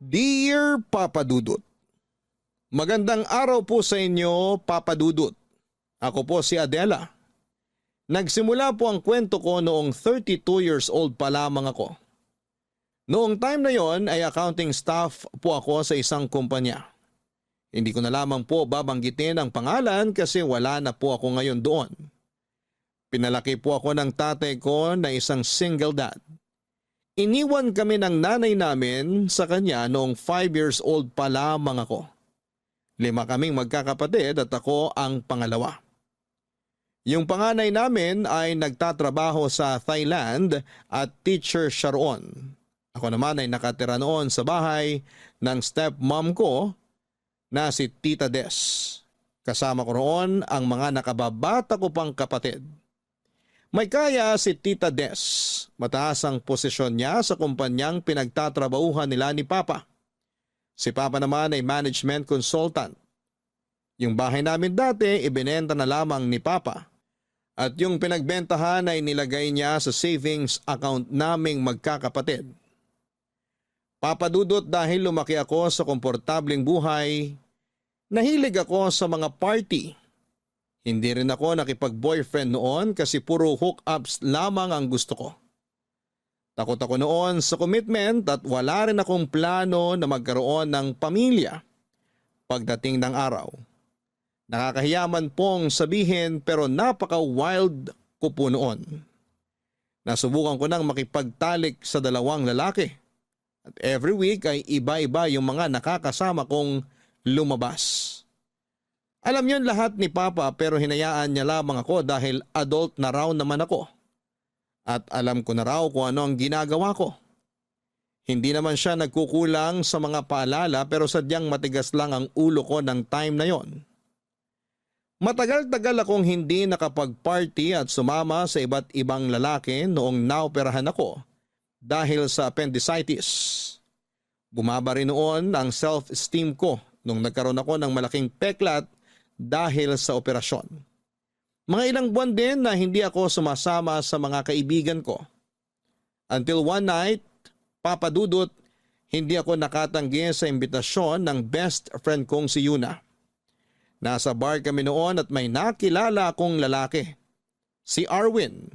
Dear Papa Dudut, magandang araw po sa inyo, Papa Dudut. Ako po si Adela. Nagsimula po ang kwento ko noong 32 years old pa lamang ako. Noong time na yon ay accounting staff po ako sa isang kumpanya. Hindi ko na lamang po babanggitin ang pangalan kasi wala na po ako ngayon doon. Pinalaki po ako ng tatay ko na isang single dad. Iniwan kami ng nanay namin sa kanya noong 5 years old pa lamang ako. 5 kaming magkakapatid at ako ang pangalawa. Yung panganay namin ay nagtatrabaho sa Thailand at teacher siya roon. Ako naman ay nakatira noon sa bahay ng stepmom ko na si Tita Des. Kasama ko roon ang mga nakababata ko pang kapatid. May kaya si Tita Des. Mataas ang posisyon niya sa kumpanyang pinagtatrabahuhan nila ni Papa. Si Papa naman ay management consultant. Yung bahay namin dati ibinenta na lamang ni Papa. At yung pinagbentahan ay nilagay niya sa savings account naming magkakapatid. Papa Dudut, dahil lumaki ako sa komportableng buhay, nahilig ako sa mga party. Hindi rin ako nakipag-boyfriend noon kasi puro hookups lamang ang gusto ko. Takot ako noon sa commitment at wala rin akong plano na magkaroon ng pamilya pagdating ng araw. Nakakahiyaman pong sabihin pero napaka-wild ko po noon. Nasubukan ko nang makipagtalik sa 2 lalaki at every week ay iba-iba yung mga nakakasama kong lumabas. Alam yon lahat ni Papa pero hinayaan niya lamang ako dahil adult na raw naman ako. At alam ko na raw kung ano ang ginagawa ko. Hindi naman siya nagkukulang sa mga paalala pero sadyang matigas lang ang ulo ko ng time na yon. Matagal-tagal akong hindi nakapag-party at sumama sa iba't ibang lalaki noong naoperahan ako dahil sa appendicitis. Bumaba rin noon ang self-esteem ko nung nagkaroon ako ng malaking peklat dahil sa operasyon. Mga ilang buwan din na hindi ako sumasama sa mga kaibigan ko. Until one night, Papa Dudut, hindi ako nakatanggi sa imbitasyon ng best friend kong si Yuna. Nasa bar kami noon at may nakilala akong lalaki, si Arwin.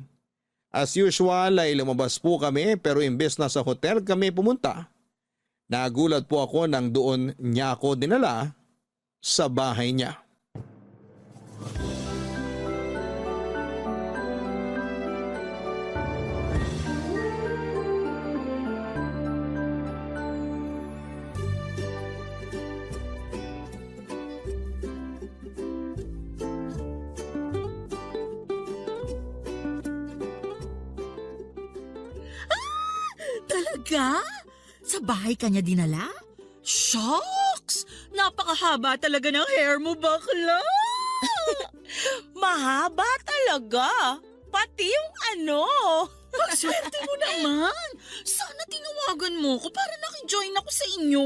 As usual ay lumabas po kami pero imbes na sa hotel kami pumunta, nagulat po ako nang doon niya ako dinala sa bahay niya. Talaga? Sa bahay ka niya dinala? Shucks! Napakahaba talaga ng hair mo, bakla! Mahaba talaga. Pati yung ano. Swerte mo naman! Sana tinawagan mo ko para nakijoin ako sa inyo.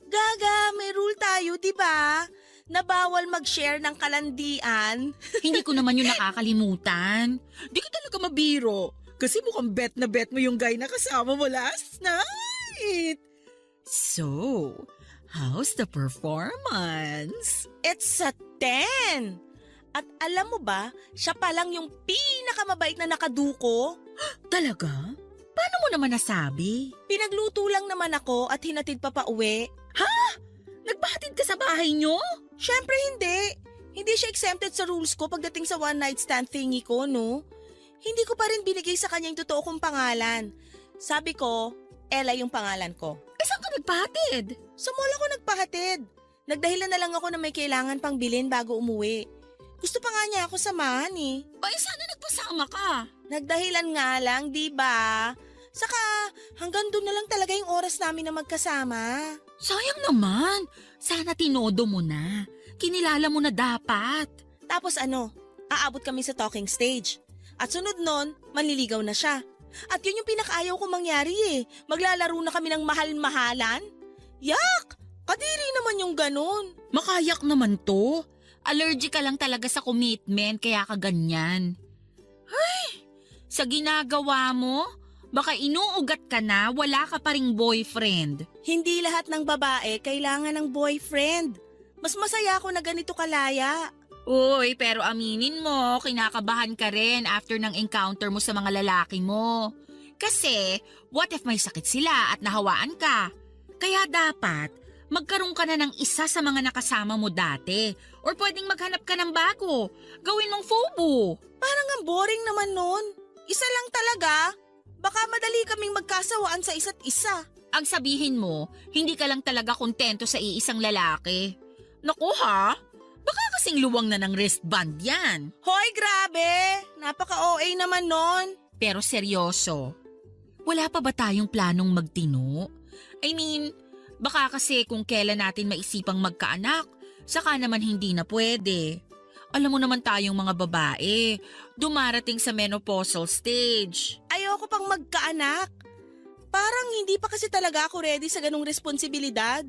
Gaga, may rule tayo, di ba? Na bawal mag-share ng kalandian. Hindi ko naman yun nakakalimutan. Di ka talaga mabiro. Kasi mukhang bet na bet mo yung guy na kasama mo last night. So, how's the performance? It's a 10. At alam mo ba, siya pa lang yung pinakamabait na nakaduko. Talaga? Paano mo naman nasabi? Pinagluto lang naman ako at hinatid pa pauwi. Nagpahatid ka sa bahay nyo? Syempre hindi. Hindi siya exempted sa rules ko pagdating sa one night stand thingy ko, no? Hindi ko pa rin binigay sa kanya yung totoo kong pangalan. Sabi ko, Ella yung pangalan ko. Saan ka nagpahatid? Sa mall ako nagpahatid. Nagdahilan na lang ako na may kailangan pang bilhin bago umuwi. Gusto pa nga niya ako samahan eh. Sana nagpasama ka. Nagdahilan nga lang, di ba? Saka hanggang doon na lang talaga yung oras namin na magkasama. Sayang naman. Sana tinodo mo na. Kinilala mo na dapat. Tapos ano, aabot kami sa talking stage. At sunod nun, manliligaw na siya. At yun yung pinakaayaw ko mangyari eh. Maglalaro na kami ng mahal-mahalan. Yak! Kadiri naman yung ganun. Makayak naman to. Allergic ka lang talaga sa commitment kaya ka ganyan. Ay, sa ginagawa mo, Baka inuugat ka na, wala ka pa ring boyfriend. Hindi lahat ng babae kailangan ng boyfriend. Mas masaya ako na ganito kalaya. Uy, pero aminin mo, kinakabahan ka rin after ng encounter mo sa mga lalaki mo. Kasi, what if may sakit sila at nahawaan ka? Kaya dapat, magkaroon ka na ng isa sa mga nakasama mo dati. Or pwedeng maghanap ka ng bago. Gawin mong FOBO. Parang ang boring naman nun. Isa lang talaga. Baka madali kaming magkasawaan sa isa't isa. Ang sabihin mo, hindi ka lang talaga kontento sa iisang lalaki. Naku ha? Baka kasing luwang na ng wristband yan. Hoy, grabe! Napaka-OA naman nun. Pero seryoso, wala pa ba tayong planong magtino? I mean, baka kasi kung kailan natin maisipang magkaanak, saka naman hindi na pwede. Alam mo naman tayong mga babae, dumarating sa menopausal stage. Ayoko pang magkaanak. Parang hindi pa kasi talaga ako ready sa ganung responsibilidad.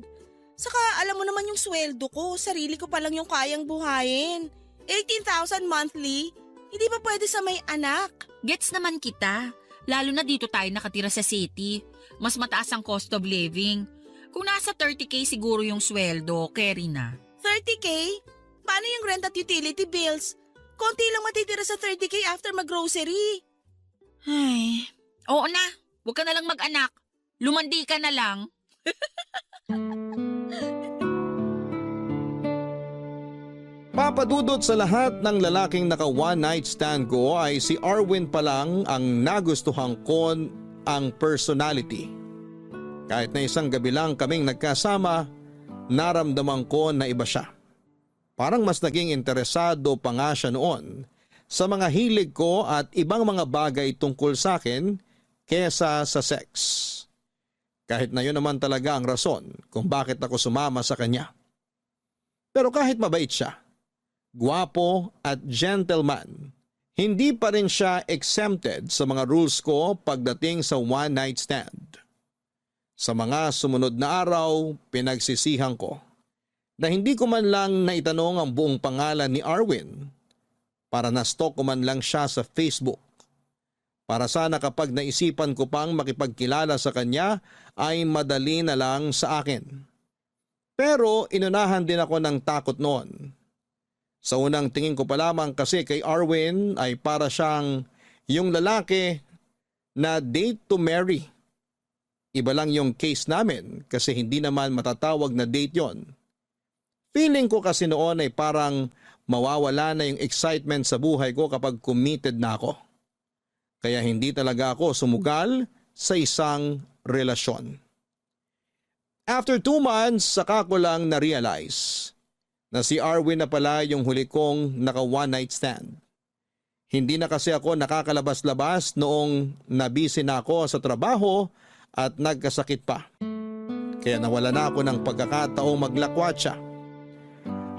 Saka alam mo naman yung sweldo ko, sarili ko pa lang yung kayang buhayin. 18,000 monthly, hindi pa pwede sa may anak. Gets naman kita, lalo na dito tayo nakatira sa city. Mas mataas ang cost of living. Kung nasa 30K siguro yung sweldo, carry na. 30K? Paano yung rent at utility bills? Konti lang matitira sa 30K after mag-grocery. Ay, oo na, huwag ka na lang mag-anak. Lumandi ka na lang. Papadudot sa lahat ng lalaking naka one night stand ko ay si Arwin pa lang ang nagustuhan ko ang personality. Kahit na isang gabi lang kaming nagkasama, naramdaman ko na iba siya. Parang mas naging interesado pa nga siya noon sa mga hilig ko at ibang mga bagay tungkol sa akin kesa sa sex. Kahit na yun naman talaga ang rason kung bakit ako sumama sa kanya. Pero kahit mabait siya, gwapo at gentleman, hindi pa rin siya exempted sa mga rules ko pagdating sa one night stand. Sa mga sumunod na araw, pinagsisihan ko na hindi ko man lang naitanong ang buong pangalan ni Arwin para na-stalk ko man lang siya sa Facebook. Para sana kapag naisipan ko pang makipagkilala sa kanya ay madali na lang sa akin. Pero inunahan din ako ng takot noon. Sa unang tingin ko pa lamang kasi kay Arwin ay para siyang yung lalaki na date to marry. Iba lang yung case namin kasi hindi naman matatawag na date yon. Feeling ko kasi noon ay parang mawawala na yung excitement sa buhay ko kapag committed na ako. Kaya hindi talaga ako sumugal sa isang relasyon. After 2 months, saka ko lang na-realize na si Arwin na pala yung huli kong naka one night stand. Hindi na kasi ako nakakalabas-labas noong nabisi na ako sa trabaho at nagkasakit pa. Kaya nawala na ako ng pagkakataong maglakwat siya.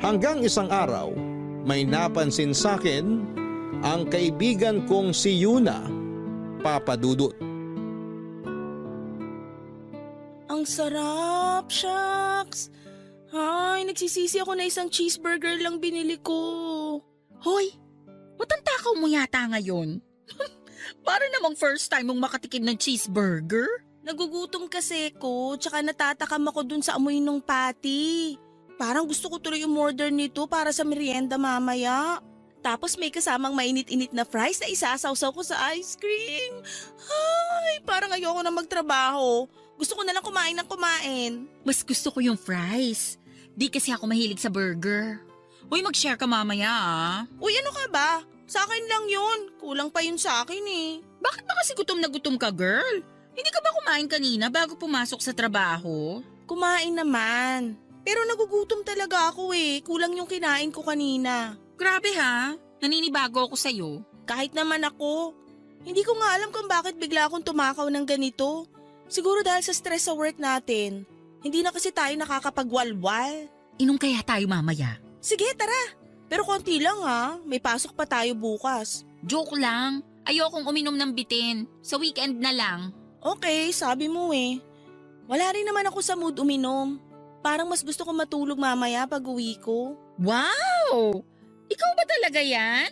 Hanggang isang araw, may napansin sa akin ang kaibigan kong si Yuna, Papadudot. Ang sarap, shucks. Ay, nagsisisi ako na isang cheeseburger lang binili ko. Hoy, matantakaw mo yata ngayon. Para namang first time mong makatikim ng cheeseburger. Nagugutom kasi ko, tsaka natatakam ako dun sa amoy ng patty. Parang gusto ko tuloy umorder nito para sa merienda mamaya. Tapos may kasamang mainit-init na fries na isasawsaw ko sa ice cream. Ay, parang ayoko na magtrabaho. Gusto ko na lang kumain ng kumain. Mas gusto ko yung fries. Di kasi ako mahilig sa burger. Uy, mag-share ka mamaya ah. Uy, ano ka ba? Sa akin lang yun. Kulang pa yun sa akin eh. Bakit ba kasi gutom na gutom ka, girl? Hindi ka ba kumain kanina bago pumasok sa trabaho? Kumain naman. Pero nagugutom talaga ako eh. Kulang yung kinain ko kanina. Grabe ha, naninibago ako sa'yo. Kahit naman ako. Hindi ko nga alam kung bakit bigla akong tumakaw ng ganito. Siguro dahil sa stress sa work natin. Hindi na kasi tayo nakakapagwalwal. Inom kaya tayo mamaya? Sige, tara. Pero konti lang ha. May pasok pa tayo bukas. Joke lang. Ayokong uminom ng bitin. Sa weekend na lang. Okay, sabi mo eh. Wala rin naman ako sa mood uminom. Parang mas gusto ko matulog mamaya pag uwi ko. Wow! Ikaw ba talaga yan?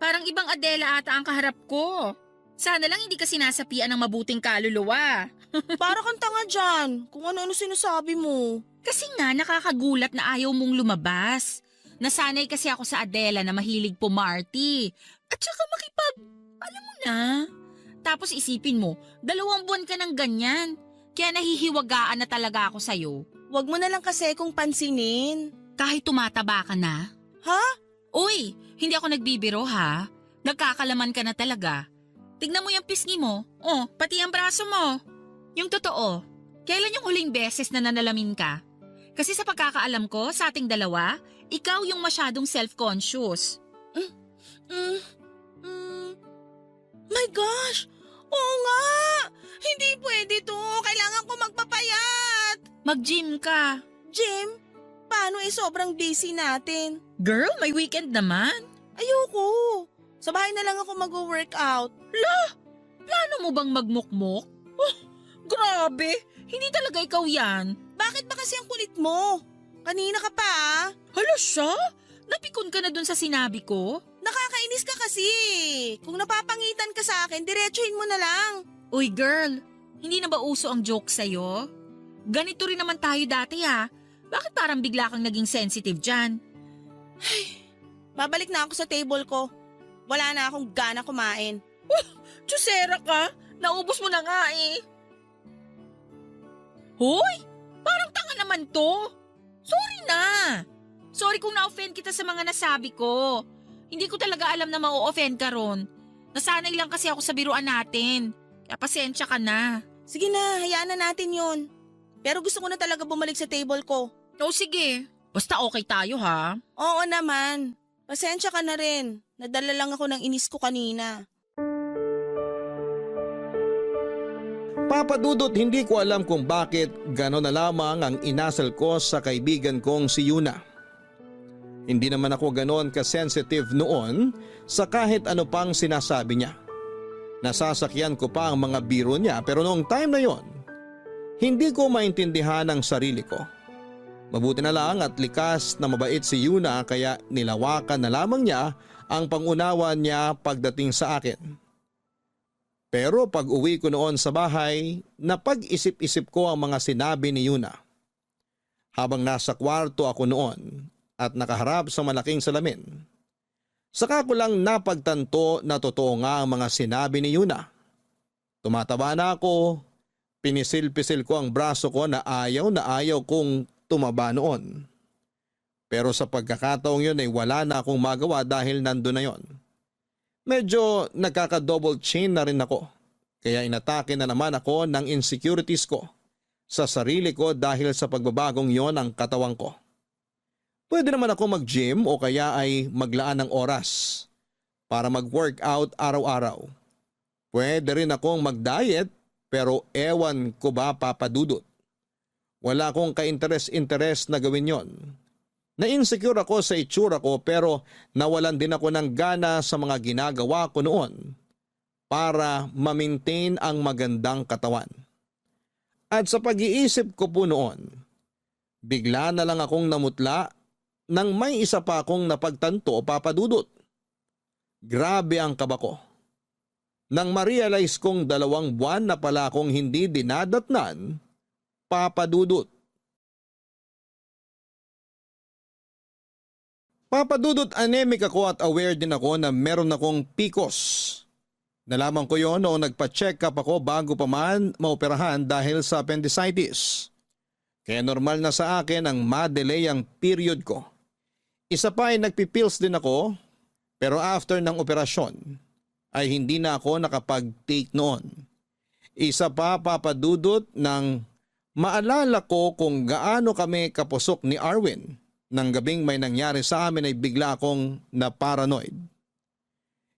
Parang ibang Adela ata ang kaharap ko. Sana lang hindi ka sinasapian ng mabuting kaluluwa. Para kang tanga dyan, kung ano-ano sinasabi mo. Kasi nga nakakagulat na ayaw mong lumabas. Nasanay kasi ako sa Adela na mahilig pumarty. At saka alam mo na. Tapos isipin mo, 2 buwan ka ng ganyan. Kaya nahihiwagaan na talaga ako sa'yo. Wag mo na lang kasi kung pansinin. Kahit tumataba ka na. Ha? Uy, hindi ako nagbibiro ha. Nagkakalaman ka na talaga. Tignan mo yung pisngi mo. Oh, pati ang braso mo. Yung totoo, kailan yung huling beses na nanalamin ka? Kasi sa pagkakaalam ko, sa ating dalawa, ikaw yung masyadong self-conscious. My gosh! Oo nga! Hindi pwede to. Kailangan ko magpapayat. Mag-gym ka. Jim, paano sobrang busy natin? Girl, may weekend naman. Ayoko. Sa bahay na lang ako mag-workout. Plano mo bang magmukmok? Oh, grabe. Hindi talaga ikaw yan. Bakit ba kasi ang kulit mo? Kanina ka pa ah. Hala siya? Napikon ka na dun sa sinabi ko? Nakakainis ka kasi. Kung napapangitan ka sa akin, diretsuhin mo na lang. Uy girl, hindi na ba uso ang joke sa'yo? Ganito rin naman tayo dati ha. Bakit parang bigla kang naging sensitive dyan? Babalik na ako sa table ko. Wala na akong gana kumain. Tsusera ka, naubos mo na nga eh. Hoy, parang tanga naman to. Sorry na. Sorry kung na-offend kita sa mga nasabi ko. Hindi ko talaga alam na ma-offend ka ron. Nasanay lang kasi ako sa biruan natin. Kaya pasensya ka na. Sige na, hayaan na natin yun. Pero gusto ko na talaga bumalik sa table ko. O sige, basta okay tayo ha. Oo naman. Pasensya ka na rin. Nadala lang ako ng inis ko kanina. Papa Dudut, hindi ko alam kung bakit gano'n na lamang ang inasal ko sa kaibigan kong si Yuna. Hindi naman ako gano'n ka-sensitive noon sa kahit ano pang sinasabi niya. Nasasakyan ko pa ang mga biro niya pero noong time na yon, hindi ko maintindihan ang sarili ko. Mabuti na lang at likas na mabait si Yuna kaya nilawakan na lamang niya ang pangunawa niya pagdating sa akin. Pero pag uwi ko noon sa bahay, napag-isip-isip ko ang mga sinabi ni Yuna. Habang nasa kwarto ako noon at nakaharap sa malaking salamin, saka ko lang napagtanto na totoo nga ang mga sinabi ni Yuna. Tumataba na ako, pinisil-pisil ko ang braso ko na ayaw kong tumaba noon. Pero sa pagkakataong yun ay wala na akong magawa dahil nandun na yon. Medyo nagkaka-double chin na rin ako. Kaya inatake na naman ako ng insecurities ko sa sarili ko dahil sa pagbabagong yon ang katawan ko. Pwede naman ako mag-gym o kaya ay maglaan ng oras para mag-workout araw-araw. Pwede rin akong mag-diet pero ewan ko ba Papa Dudut. Wala akong ka-interes na gawin yon. Na-insecure ako sa itsura ko pero nawalan din ako ng gana sa mga ginagawa ko noon para ma-maintain ang magandang katawan. At sa pag-iisip ko po noon, bigla na lang akong namutla nang may isa pa akong napagtanto, Papa Dudut. Grabe ang kaba ko. Nang ma-realize kong 2 buwan na pala akong hindi dinadatnan, Papa Dudut. Papa Dudut, anemic ako at aware din ako na meron akong PCOS. Nalaman ko yon noong nagpa-check up ako bago pa man maoperahan dahil sa appendicitis. Kaya normal na sa akin ang ma-delay ang period ko. Isa pa ay nagpipills din ako pero after ng operasyon ay hindi na ako nakapag-take noon. Isa pa Papa Dudut nang maalala ko kung gaano kami kapusok ni Arwin. Nang gabing may nangyari sa amin ay bigla akong na-paranoid.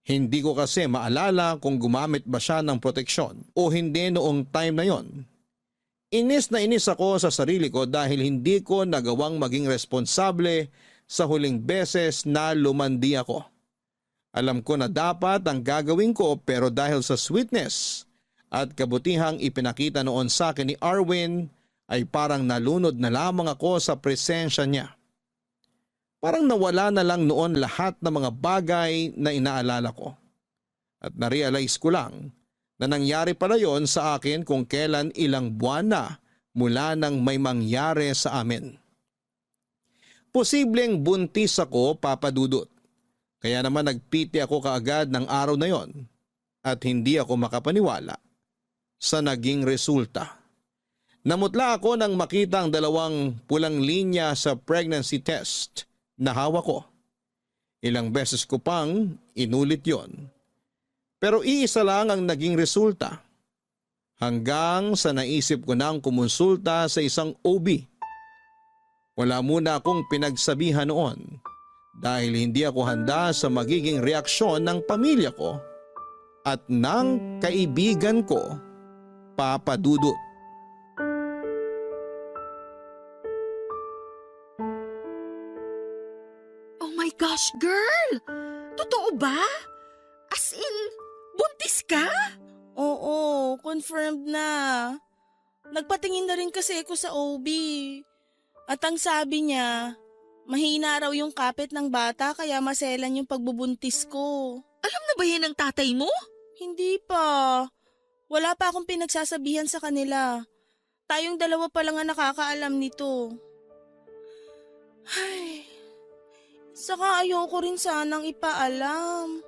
Hindi ko kasi maalala kung gumamit ba siya ng proteksyon o hindi noong time na yon. Inis na inis ako sa sarili ko dahil hindi ko nagawang maging responsable sa huling beses na lumandi ako. Alam ko na dapat ang gagawin ko pero dahil sa sweetness at kabutihang ipinakita noon sa akin ni Arwin ay parang nalunod na lamang ako sa presensya niya. Parang nawala na lang noon lahat ng mga bagay na inaalala ko. At narealize ko lang na nangyari pala yon sa akin kung kailan ilang buwan na mula nang may mangyari sa amin. Posibleng buntis ako, Papa Dudut. Kaya naman nagpiti ako kaagad ng araw na yon at hindi ako makapaniwala sa naging resulta. Namutla ako nang makita ang 2 pulang linya sa pregnancy test na hawak ko. Ilang beses ko pang inulit yon. Pero iisa lang ang naging resulta. Hanggang sa naisip ko nang kumonsulta sa isang OB. Wala muna akong pinagsabihan noon dahil hindi ako handa sa magiging reaksyon ng pamilya ko at ng kaibigan ko, Papa Dudut. Oh my gosh, girl! Totoo ba? As in, buntis ka? Oo, confirmed na. Nagpatingin na rin kasi ako sa OB. At ang sabi niya, mahina raw yung kapit ng bata kaya maselan yung pagbubuntis ko. Alam na ba yan ng tatay mo? Hindi pa. Wala pa akong pinagsasabihan sa kanila. Tayong 2 pa lang ang nakakaalam nito. Ay, saka ayoko rin sanang ipaalam.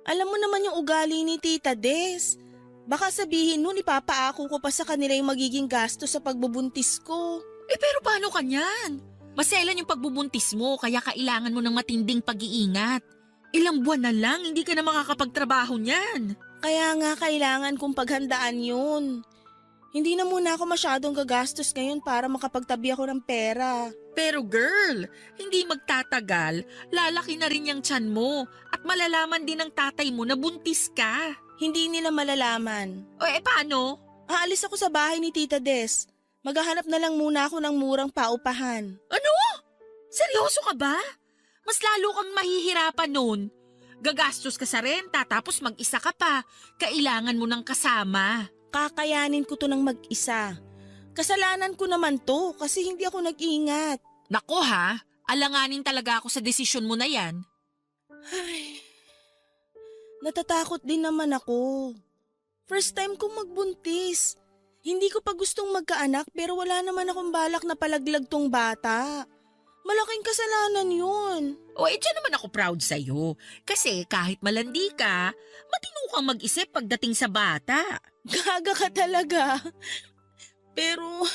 Alam mo naman yung ugali ni Tita Des. Baka sabihin nun ipapaako ko pa sa kanila yung magiging gasto sa pagbubuntis ko. Pero paano ka niyan? Maselan yung pagbubuntis mo kaya kailangan mo ng matinding pag-iingat. Ilang buwan na lang hindi ka na makakapagtrabaho niyan. Kaya nga kailangan kong paghandaan yun. Hindi na muna ako masyadong gagastos ngayon para makapagtabi ako ng pera. Pero girl, hindi magtatagal, lalaki na rin yung tiyan mo at malalaman din ng tatay mo na buntis ka. Hindi nila malalaman. O paano? Aalis ako sa bahay ni Tita Des. Maghahanap na lang muna ako ng murang paupahan. Ano? Seryoso ka ba? Mas lalo kang mahihirapan nun. Gagastos ka sa renta tapos mag-isa ka pa. Kailangan mo ng kasama. Kakayanin ko to ng mag-isa. Kasalanan ko naman to kasi hindi ako nag-ingat. Nako ha, alanganin talaga ako sa desisyon mo na yan. Ay, natatakot din naman ako. First time kong magbuntis. Hindi ko pa gustong magkaanak pero wala naman akong balak na palaglag tong bata. Malaking kasalanan yun. O dyan naman ako proud sa'yo. Kasi kahit malandi ka, matino kang mag-isip pagdating sa bata. Gaga ka talaga. Pero,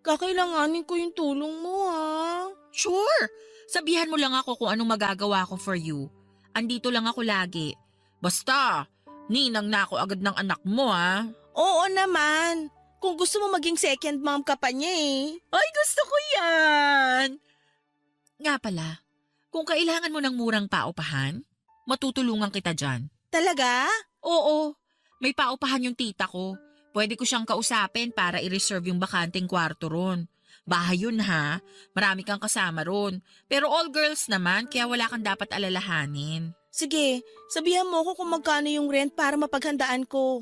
kakailanganin ko yung tulong mo ha. Sure, sabihan mo lang ako kung anong magagawa ko for you. Andito lang ako lagi. Basta, ninang na ako agad ng anak mo ha. Oo naman. Kung gusto mo maging second mom ka pa niya eh. Ay, gusto ko yan! Nga pala, kung kailangan mo ng murang paupahan, matutulungan kita dyan. Talaga? Oo, may paupahan yung tita ko. Pwede ko siyang kausapin para i-reserve yung bakanting kwarto ron. Bahay yun ha, marami kang kasama ron. Pero all girls naman, kaya wala kang dapat alalahanin. Sige, sabihan mo ko kung magkano yung rent para mapaghandaan ko.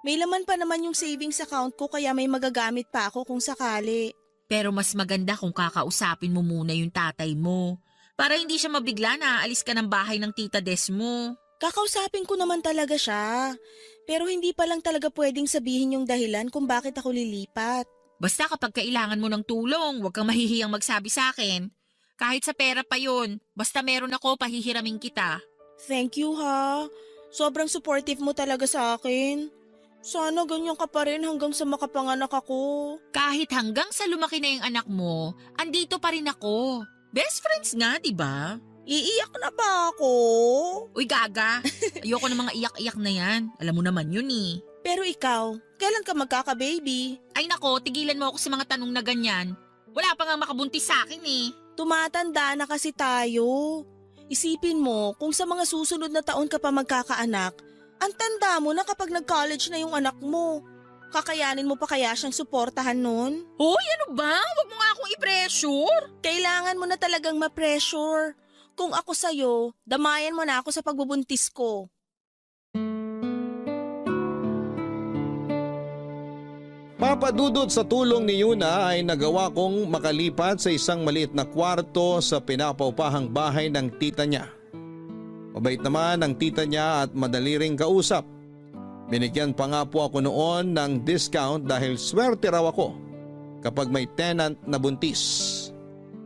May laman pa naman yung savings account ko kaya may magagamit pa ako kung sakali. Pero mas maganda kung kakausapin mo muna yung tatay mo. Para hindi siya mabigla na aalis ka ng bahay ng tita Des mo. Kakausapin ko naman talaga siya. Pero hindi pa lang talaga pwedeng sabihin yung dahilan kung bakit ako lilipat. Basta kapag kailangan mo ng tulong, huwag kang mahihiyang magsabi sa akin. Kahit sa pera pa yun, basta meron ako, pahihiramin kita. Thank you ha. Sobrang supportive mo talaga sa akin. Sana ganyan ka pa rin hanggang sa makapanganak ako. Kahit hanggang sa lumaki na yung anak mo, andito pa rin ako. Best friends nga, di ba? Iiyak na ba ako? Uy, gaga. Ayoko ng mga iyak-iyak na yan. Alam mo naman yun eh. Pero ikaw, kailan ka magkaka-baby? Ay nako, tigilan mo ako sa mga tanong na ganyan. Wala pa nga makabuntis sa akin eh. Tumatanda na kasi tayo. Isipin mo, kung sa mga susunod na taon ka pa magkakaanak, ang tanda mo na kapag nag-college na yung anak mo. Kakayanin mo pa kaya siyang suportahan nun? Hoy, ano ba? Huwag mo nga akong i-pressure. Kailangan mo na talagang ma-pressure. Kung ako sa'yo, damayan mo na ako sa pagbubuntis ko. Papa Dudut, sa tulong ni Yuna ay nagawa kong makalipat sa isang maliit na kwarto sa pinapaupahang bahay ng tita niya. Mabait naman ang tita niya at madali ring kausap. Binigyan pa nga po ako noon ng discount dahil swerte raw ako kapag may tenant na buntis.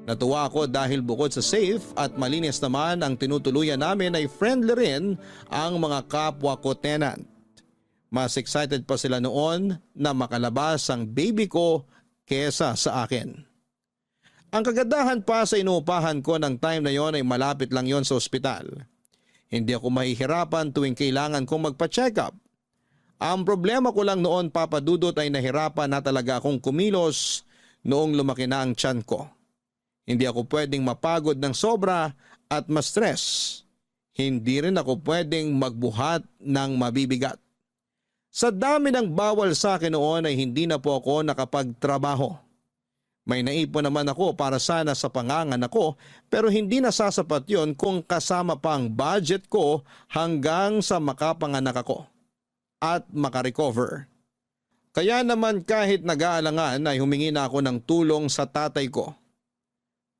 Natuwa ako dahil bukod sa safe at malinis naman ang tinutuluyan namin ay friendly rin ang mga kapwa ko tenant. Mas excited pa sila noon na makalabas ang baby ko kesa sa akin. Ang kagandahan pa sa inuupahan ko ng time na yon ay malapit lang yon sa ospital. Hindi ako mahihirapan tuwing kailangan kong magpa-check up. Ang problema ko lang noon, Papa Dudut, ay nahirapan na talaga akong kumilos noong lumaki na ang tiyan ko. Hindi ako pwedeng mapagod ng sobra at ma-stress. Hindi rin ako pwedeng magbuhat ng mabibigat. Sa dami ng bawal sa akin noon ay hindi na po ako nakapagtrabaho. May naipon naman ako para sana sa panganganak ko pero hindi nasasapat yon kung kasama pa ang budget ko hanggang sa makapanganak ako at makarecover. Kaya naman kahit nag-aalangan ay humingi na ako ng tulong sa tatay ko.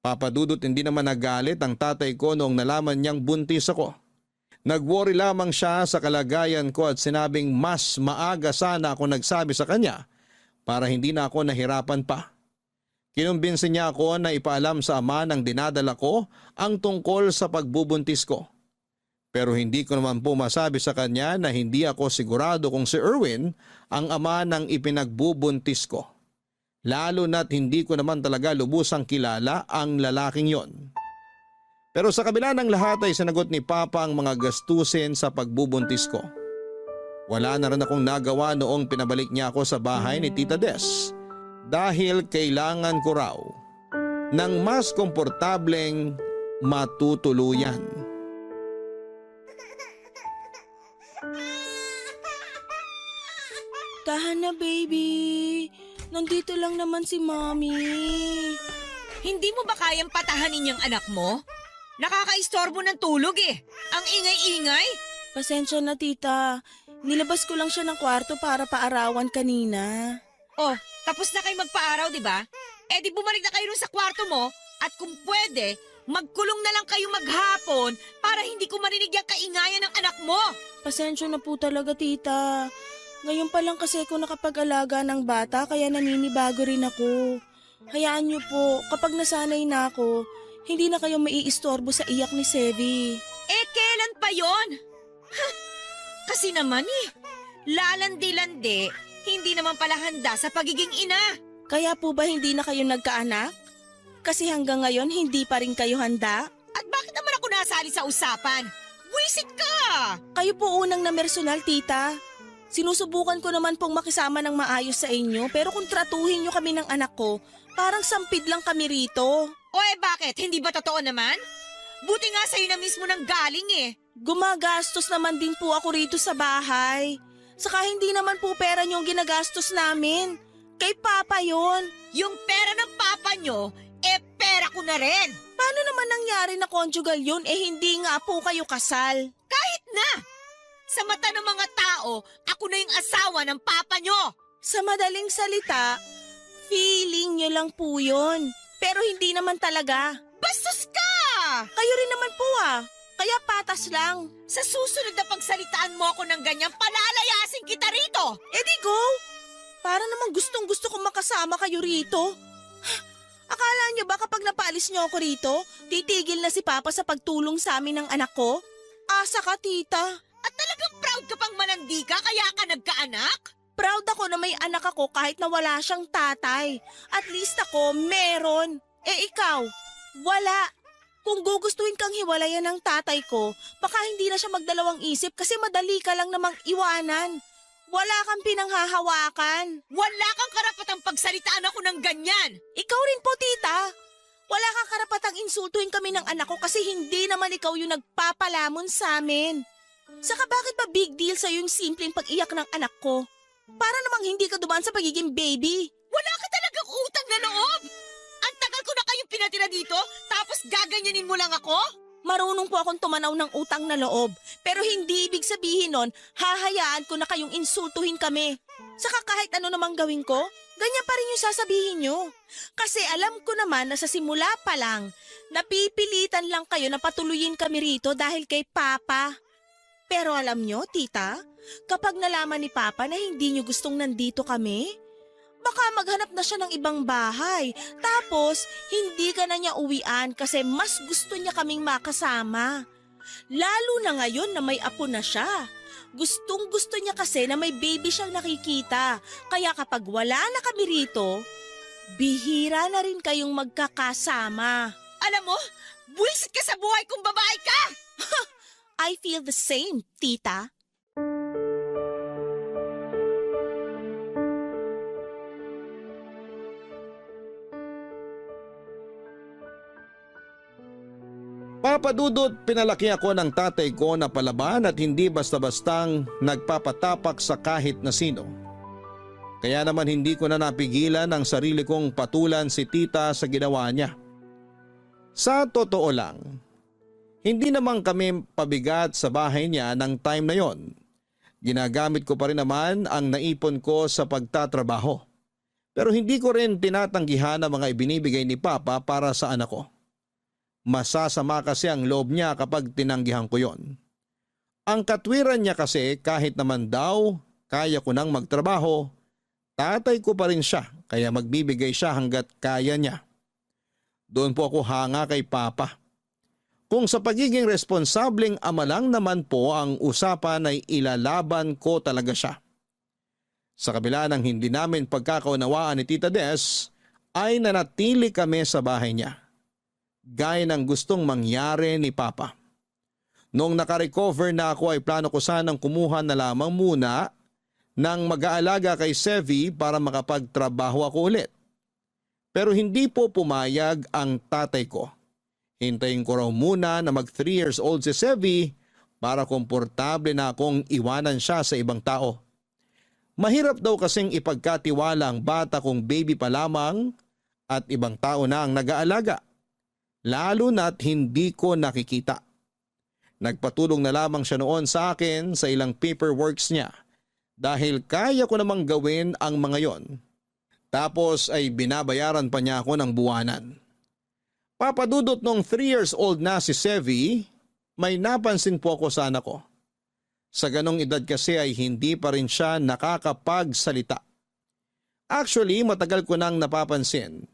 Papa Dudut, hindi naman nagalit ang tatay ko noong nalaman niyang buntis ako. Nag-worry lamang siya sa kalagayan ko at sinabing mas maaga sana ako nagsabi sa kanya para hindi na ako nahirapan pa. Kinumbinsi niya ako na ipaalam sa ama ng dinadala ko ang tungkol sa pagbubuntis ko. Pero hindi ko naman po masabi sa kanya na hindi ako sigurado kung si Erwin ang ama ng ipinagbubuntis ko. Lalo na't hindi ko naman talaga lubusang kilala ang lalaking yon. Pero sa kabila ng lahat ay sinagot ni Papa ang mga gastusin sa pagbubuntis ko. Wala na rin akong nagawa noong pinabalik niya ako sa bahay ni Tita Des dahil kailangan ko raw ng mas komportableng matutuluyan. Tahan na, baby. Nandito lang naman si Mommy. Hindi mo ba kayang patahanin yung anak mo? Nakakaistorbo ng tulog eh. Ang ingay-ingay. Pasensya na, tita. Nilabas ko lang siya ng kwarto para paarawan kanina. Oh, tapos na kayo magpaaraw, di ba? Eh di bumalik na kayo rin sa kwarto mo at kung pwede, magkulong na lang kayo maghapon para hindi ko marinig yung kaingayan ng anak mo. Pasensya na po talaga, tita. Ngayon pa lang kasi ako nakapag-alaga ng bata kaya naninibago rin ako. Hayaan niyo po, kapag nasanay na ako, hindi na kayo maiistorbo sa iyak ni Sevi. Eh, kailan pa yon? Kasi naman lalandi-landi, hindi naman pala handa sa pagiging ina. Kaya po ba hindi na kayo nagkaanak? Kasi hanggang ngayon hindi pa rin kayo handa? At bakit naman ako nasali sa usapan? Wisit ka! Kayo po unang namersonal, tita. Sinusubukan ko naman pong makisama ng maayos sa inyo pero kung tratuhin nyo kami ng anak ko, parang sampid lang kami rito. O bakit? Hindi ba totoo naman? Buti nga sa'yo na mismo nang galing eh. Gumagastos naman din po ako rito sa bahay. Saka hindi naman po pera nyo ang ginagastos namin. Kay Papa yon. Yung pera ng papa nyo, pera ko na rin. Paano naman nangyari na conjugal yun hindi nga po kayo kasal? Kahit na! Sa mata ng mga tao, ako na yung asawa ng papa nyo. Sa madaling salita, feeling nyo lang po yun. Pero hindi naman talaga. Bastos ka! Kayo rin naman po Kaya patas lang. Sa susunod na pagsalitaan mo ako ng ganyan, palalayasin kita rito. Di go! Para naman gustong gusto kong makasama kayo rito. Akala nyo ba kapag napalis nyo ako rito, titigil na si Papa sa pagtulong sa amin ng anak ko? Asa ka, tita. At talagang proud ka pang manandika kaya ka nagkaanak? Proud ako na may anak ako kahit na wala siyang tatay. At least ako, meron. Ikaw, wala. Kung gugustuhin kang hiwalayan ng tatay ko, baka hindi na siya magdalawang isip kasi madali ka lang namang iwanan. Wala kang pinanghahawakan. Wala kang karapatang pagsalitaan ako ng ganyan. Ikaw rin po, tita. Wala kang karapatang insultuhin kami ng anak ko kasi hindi naman ikaw yung nagpapalamon sa amin. Saka bakit ba big deal sa'yo yung simpleng pag-iyak ng anak ko? Para namang hindi ka dumaan sa pagiging baby. Wala ka talagang utang na loob! Ang tagal ko na kayong pinatira dito, tapos gaganyanin mo lang ako? Marunong po akong tumanaw ng utang na loob. Pero hindi ibig sabihin nun, hahayaan ko na kayong insultuhin kami. Saka kahit ano namang gawin ko, ganyan pa rin yung sasabihin nyo. Kasi alam ko naman na sa simula pa lang, napipilitan lang kayo na patuluyin kami rito dahil kay Papa. Pero alam nyo, tita, kapag nalaman ni Papa na hindi nyo gustong nandito kami, baka maghanap na siya ng ibang bahay. Tapos, hindi ka na niya uwian kasi mas gusto niya kaming makasama. Lalo na ngayon na may apo na siya. Gustong gusto niya kasi na may baby siyang nakikita. Kaya kapag wala na kami rito, bihira na rin kayong magkakasama. Alam mo, buwisit ka sa buhay kung babae ka! I feel the same, tita. Papa Dudut, pinalaki ako ng tatay ko na palaban at hindi basta-bastang nagpapatapak sa kahit na sino. Kaya naman hindi ko na napigilan ang sarili kong patulan si tita sa ginawa niya. Sa totoo lang, hindi naman kami pabigat sa bahay niya ng time na yon. Ginagamit ko pa rin naman ang naipon ko sa pagtatrabaho. Pero hindi ko rin tinatanggihan ang mga ibinibigay ni Papa para sa anak ko. Masasama kasi ang loob niya kapag tinanggihan ko yon. Ang katwiran niya kasi kahit naman daw kaya ko nang magtrabaho, tatay ko pa rin siya kaya magbibigay siya hanggat kaya niya. Doon po ako hanga kay Papa. Kung sa pagiging responsableng ama lang naman po ang usapan ay ilalaban ko talaga siya. Sa kabila ng hindi namin pagkakaunawaan ni Tita Des, ay nanatili kami sa bahay niya. Gaya ng gustong mangyari ni Papa. Noong nakarecover na ako ay plano ko sanang kumuha na lamang muna ng mag-aalaga kay Sevi para makapagtrabaho ako ulit. Pero hindi po pumayag ang tatay ko. Hintayin ko raw muna na mag 3 years old si Sevi para komportable na akong iwanan siya sa ibang tao. Mahirap daw kasing ipagkatiwala ang bata kung baby pa lamang at ibang tao na ang nag-aalaga. Lalo na't hindi ko nakikita. Nagpatulong na lamang siya noon sa akin sa ilang paperworks niya dahil kaya ko namang gawin ang mga yon. Tapos ay binabayaran pa niya ako ng buwanan. Papadudot nung 3 years old na si Sevi, may napansin po ako sa anak ko. Sa ganong edad kasi ay hindi pa rin siya nakakapagsalita. Actually, matagal ko nang napapansin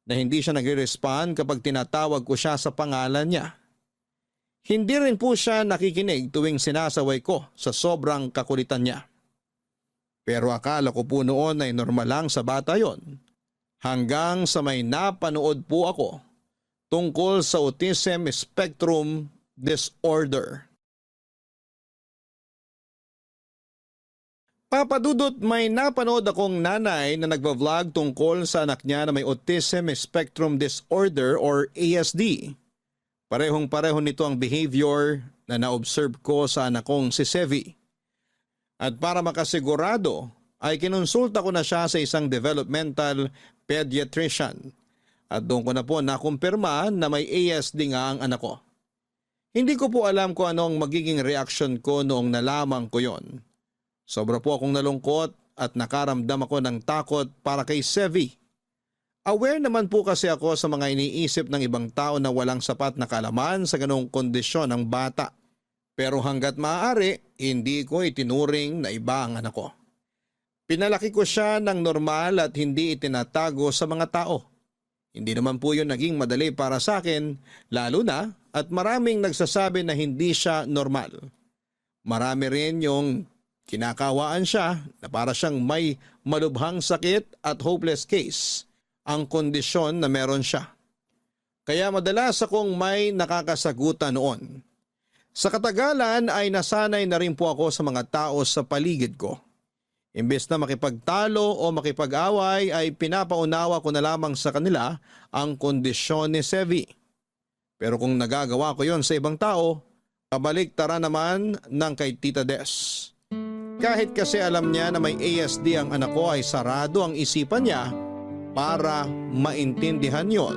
na hindi siya nagre-respond kapag tinatawag ko siya sa pangalan niya. Hindi rin po siya nakikinig tuwing sinasaway ko sa sobrang kakulitan niya. Pero akala ko po noon ay normal lang sa bata yon. Hanggang sa may napanood po ako tungkol sa autism spectrum disorder. Papadudot, may napanood akong nanay na nagba-vlog tungkol sa anak niya na may autism spectrum disorder or ASD. Parehong-pareho nito ang behavior na na-observe ko sa anak kong si Sevi. At para makasigurado ay kinonsulta ko na siya sa isang developmental pediatrician. At doon ko na po nakumpirma na may ASD nga ang anak ko. Hindi ko po alam kung ano ang magiging reaction ko noong nalaman ko yon. Sobra po akong nalungkot at nakaramdam ako ng takot para kay Sevi. Aware naman po kasi ako sa mga iniisip ng ibang tao na walang sapat na kaalaman sa ganong kondisyon ng bata. Pero hanggat maaari, hindi ko itinuring na iba ang anak ko. Pinalaki ko siya ng normal at hindi itinatago sa mga tao. Hindi naman po yun naging madali para sa akin, lalo na at maraming nagsasabi na hindi siya normal. Marami rin yung kinakawaan siya na para siyang may malubhang sakit at hopeless case ang kondisyon na meron siya. Kaya madalas akong may nakakasagutan noon. Sa katagalan ay nasanay na rin po ako sa mga tao sa paligid ko. Imbes na makipagtalo o makipag-away ay pinapaunawa ko na lamang sa kanila ang kondisyon ni Sevi. Pero kung nagagawa ko yon sa ibang tao, kabaliktaran naman ng kay Tita Des. Kahit kasi alam niya na may ASD ang anak ko ay sarado ang isipan niya para maintindihan yon,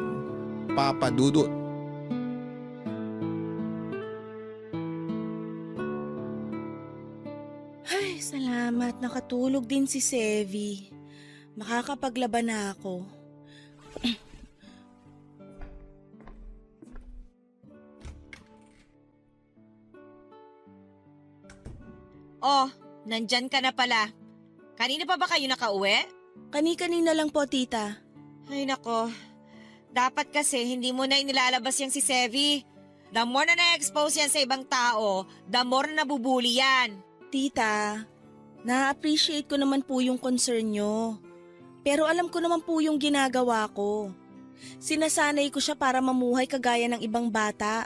Papa Dudut. Ay, salamat. Nakatulog din si Sevi. Makakapaglaban na ako. Oh, nandyan ka na pala. Kanina pa ba kayo nakauwi? Kani-kanina lang po, tita. Ay nako, dapat kasi hindi mo na inilalabas yung si Sevi. The more na na-expose yan sa ibang tao, the more na nabubuli yan. Tita, na-appreciate ko naman po yung concern nyo. Pero alam ko naman po yung ginagawa ko. Sinasanay ko siya para mamuhay kagaya ng ibang bata.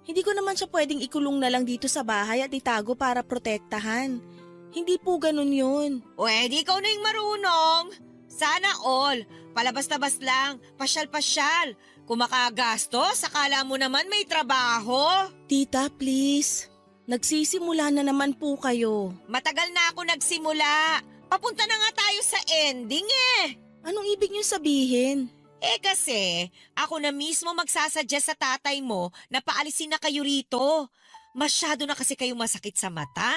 Hindi ko naman siya pwedeng ikulong na lang dito sa bahay at itago para protektahan. Hindi po ganun yun. O edi ikaw na yung marunong. Sana all, palabas-labas lang, pasyal-pasyal. Kung makagastos, akala mo naman may trabaho. Tita, please. Nagsisimula na naman po kayo. Matagal na ako nagsimula. Papunta na nga tayo sa ending eh. Anong ibig niyo sabihin? Eh kasi, ako na mismo magsasuggest sa tatay mo na paalisin na kayo rito. Masyado na kasi kayong masakit sa mata.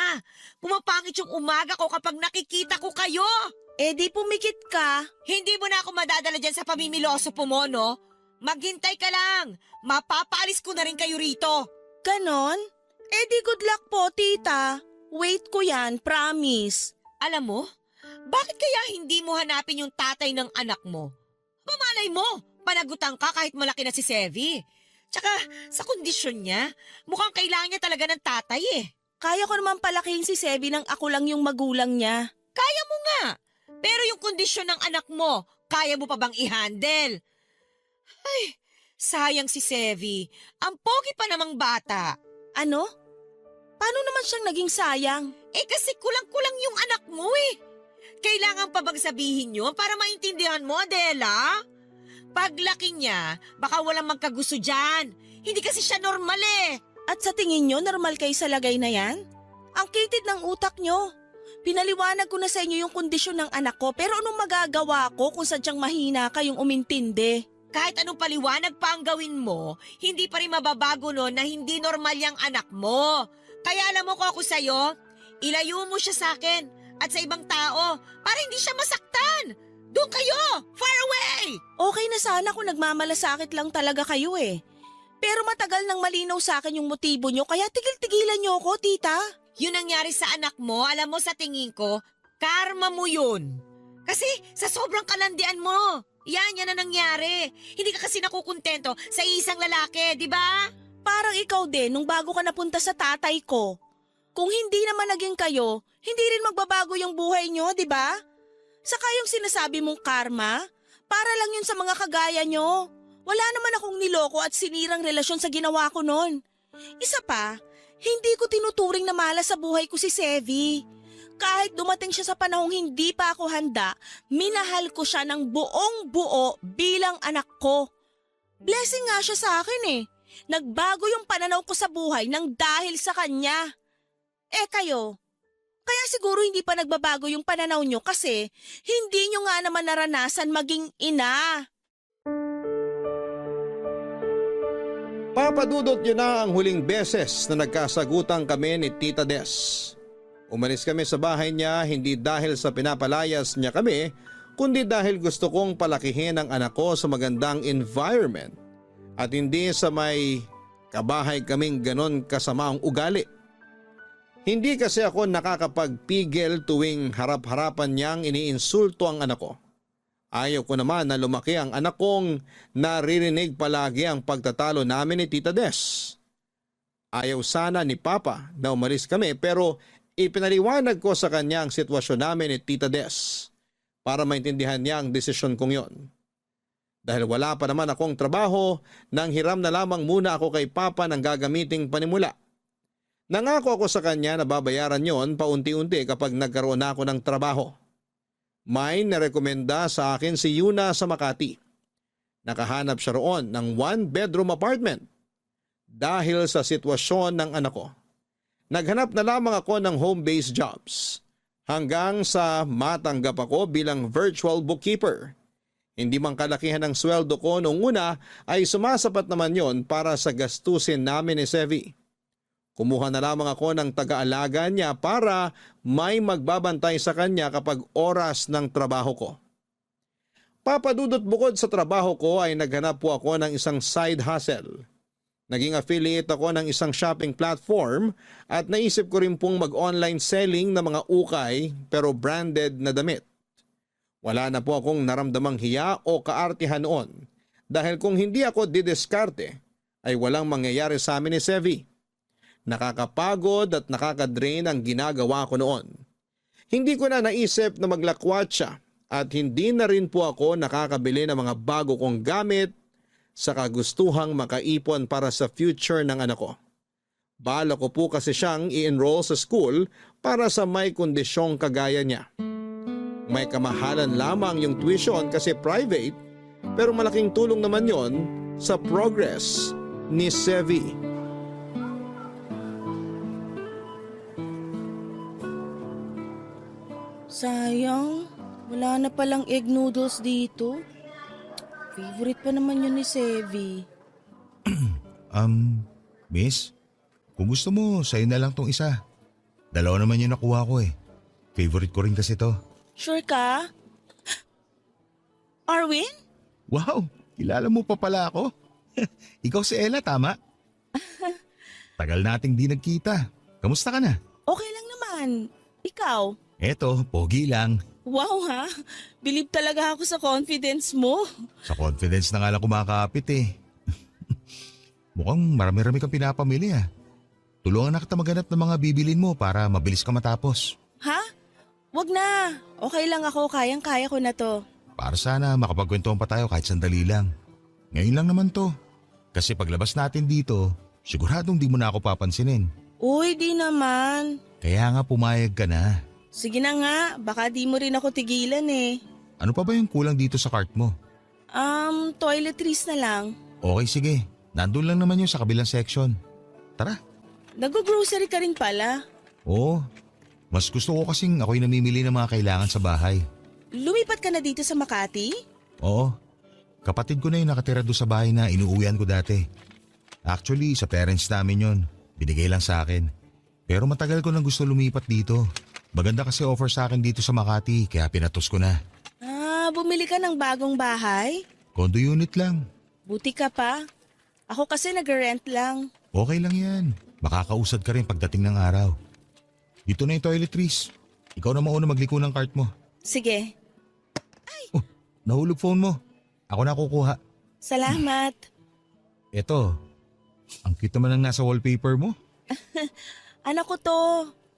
Pumapangit yung umaga ko kapag nakikita ko kayo. Eh di pumikit ka. Hindi mo na ako madadala dyan sa pamimiloso po mo, no? Maghintay ka lang. Mapapaalis ko na rin kayo rito. Ganon? Eh di good luck po, tita. Wait ko yan, promise. Alam mo, bakit kaya hindi mo hanapin yung tatay ng anak mo? Pamalay mo, panagutan ka kahit malaki na si Sevi. Tsaka sa kondisyon niya, mukhang kailangan niya talaga ng tatay eh. Kaya ko naman palakihin si Sevi nang ako lang yung magulang niya. Kaya mo nga. Pero yung kondisyon ng anak mo, kaya mo pa bang i-handle? Ay, sayang si Sevi. Ang pogi pa namang bata. Ano? Paano naman siyang naging sayang? Eh kasi kulang-kulang yung anak mo eh. Kailangan pa bang sabihin yun para maintindihan mo, Adela? Paglaki niya, baka walang magkagusto dyan. Hindi kasi siya normal eh. At sa tingin nyo, normal kayo sa lagay na yan? Ang kitid ng utak nyo. Pinaliwanag ko na sa inyo yung kondisyon ng anak ko, pero anong magagawa ko kung sadyang mahina kayong umintindi? Kahit anong paliwanag pa ang gawin mo, hindi pa rin mababago no na hindi normal yung anak mo. Kaya alam mo ko ako sa'yo, ilayo mo siya sa akin at sa ibang tao para hindi siya masaktan. Doon kayo! Far away! Okay na sana kung nagmamalasakit lang talaga kayo eh. Pero matagal nang malinaw sa akin yung motibo nyo, kaya tigil-tigilan nyo ako, tita. Yun nangyari sa anak mo, alam mo sa tingin ko, karma mo yun. Kasi sa sobrang kalandian mo, yan na nangyari. Hindi ka kasi nakukontento sa isang lalaki, di ba? Parang ikaw din nung bago ka napunta sa tatay ko. Kung hindi naman naging kayo, hindi rin magbabago yung buhay nyo, di ba? Saka yung sinasabi mong karma, para lang yun sa mga kagaya nyo. Wala naman akong niloko at sinirang relasyon sa ginawa ko noon. Isa pa, hindi ko tinuturing na malas sa buhay ko si Sevi. Kahit dumating siya sa panahong hindi pa ako handa, minahal ko siya ng buong buo bilang anak ko. Blessing nga siya sa akin eh. Nagbago yung pananaw ko sa buhay nang dahil sa kanya. Eh kayo, kaya siguro hindi pa nagbabago yung pananaw nyo kasi hindi nyo nga naman naranasan maging ina. Papadudot yun na ang huling beses na nagkasagutan kami ni Tita Des. Umalis kami sa bahay niya hindi dahil sa pinapalayas niya kami, kundi dahil gusto kong palakihin ang anak ko sa magandang environment at hindi sa may kabahay kaming ganon kasama ang ugali. Hindi kasi ako nakakapagpigil tuwing harap-harapan niyang iniinsulto ang anak ko. Ayaw ko naman na lumaki ang anak kong naririnig palagi ang pagtatalo namin ni Tita Des. Ayaw sana ni Papa na umalis kami pero ipinaliwanag ko sa kanya ang sitwasyon namin ni Tita Des para maintindihan niya ang desisyon kong yon. Dahil wala pa naman akong trabaho, nang hiram na lamang muna ako kay Papa ng gagamiting panimula. Nangako ako sa kanya na babayaran yon paunti-unti kapag nagkaroon na ako ng trabaho. May narekomenda sa akin si Yuna sa Makati. Nakahanap siya roon ng 1-bedroom apartment. Dahil sa sitwasyon ng anak ko, naghanap na lamang ako ng home-based jobs hanggang sa matanggap ako bilang virtual bookkeeper. Hindi man kalakihan ng sweldo ko noong una ay sumasapat naman yon para sa gastusin namin ni Sevi. Kumuha na lamang ako ng taga-alaga niya para may magbabantay sa kanya kapag oras ng trabaho ko. Papadudot, bukod sa trabaho ko ay naghanap po ako ng isang side hustle. Naging affiliate ako ng isang shopping platform at naisip ko rin pong mag-online selling ng mga ukay pero branded na damit. Wala na po akong naramdamang hiya o kaartihan noon dahil kung hindi ako didiskarte ay walang mangyayari sa amin ni Sevi. Nakakapagod at nakakadrain ang ginagawa ko noon. Hindi ko na naisip na maglakwatsa at hindi na rin po ako nakakabili ng mga bago kong gamit sa kagustuhang makaipon para sa future ng anak ko. Bala ko po kasi siyang i-enroll sa school para sa may kondisyong kagaya niya. May kamahalan lamang yung tuition kasi private pero malaking tulong naman yon sa progress ni Sevi. Sayang, wala na palang egg noodles dito. Favorite pa naman yun ni Sevi. Miss, kung gusto mo, sa'yo na lang tong isa. Dalawa naman yung nakuha ko eh. Favorite ko rin kasi to. Sure ka? Arwin? Wow, kilala mo pa pala ako. Ikaw si Ella, tama? Tagal nating di nagkita. Kamusta ka na? Okay lang naman. Ikaw? Eto, pogi lang. Wow ha, believe talaga ako sa confidence mo. Sa confidence na nga lang kumakapit eh. Mukhang marami-rami kang pinapamili ah. Tulungan na kita maghanap ng mga bibilin mo para mabilis ka matapos. Ha? Wag na. Okay lang ako, kayang-kaya ko na to. Para sana makapagkwentuhan pa tayo kahit sandali lang. Ngayon lang naman to. Kasi paglabas natin dito, siguradong di mo na ako papansinin. Uy, di naman. Kaya nga pumayag ka na. Sige na nga, baka di mo rin ako tigilan eh. Ano pa ba yung kulang dito sa cart mo? Toiletries na lang. Okay sige, nandun lang naman yung sa kabilang section. Tara. Nag-grocery ka rin pala. Oo, mas gusto ko kasing ako'y namimili ng mga kailangan sa bahay. Lumipat ka na dito sa Makati? Oo, kapatid ko na yung nakatira doon sa bahay na inuuwian ko dati. Actually, sa parents namin yon, binigay lang sa akin. Pero matagal ko nang gusto lumipat dito. Maganda kasi offer sa akin dito sa Makati kaya pinatos ko na. Bumili ka ng bagong bahay? Condo unit lang. Buti ka pa. Ako kasi nag-rent lang. Okay lang yan. Makakausad ka rin pagdating ng araw. Dito na yung toiletries. Ikaw na mauna magliko ng cart mo. Sige. Oh, nahulog phone mo. Ako na kukuha. Salamat. Eto, ang cute naman ang nasa wallpaper mo. Anak ko to,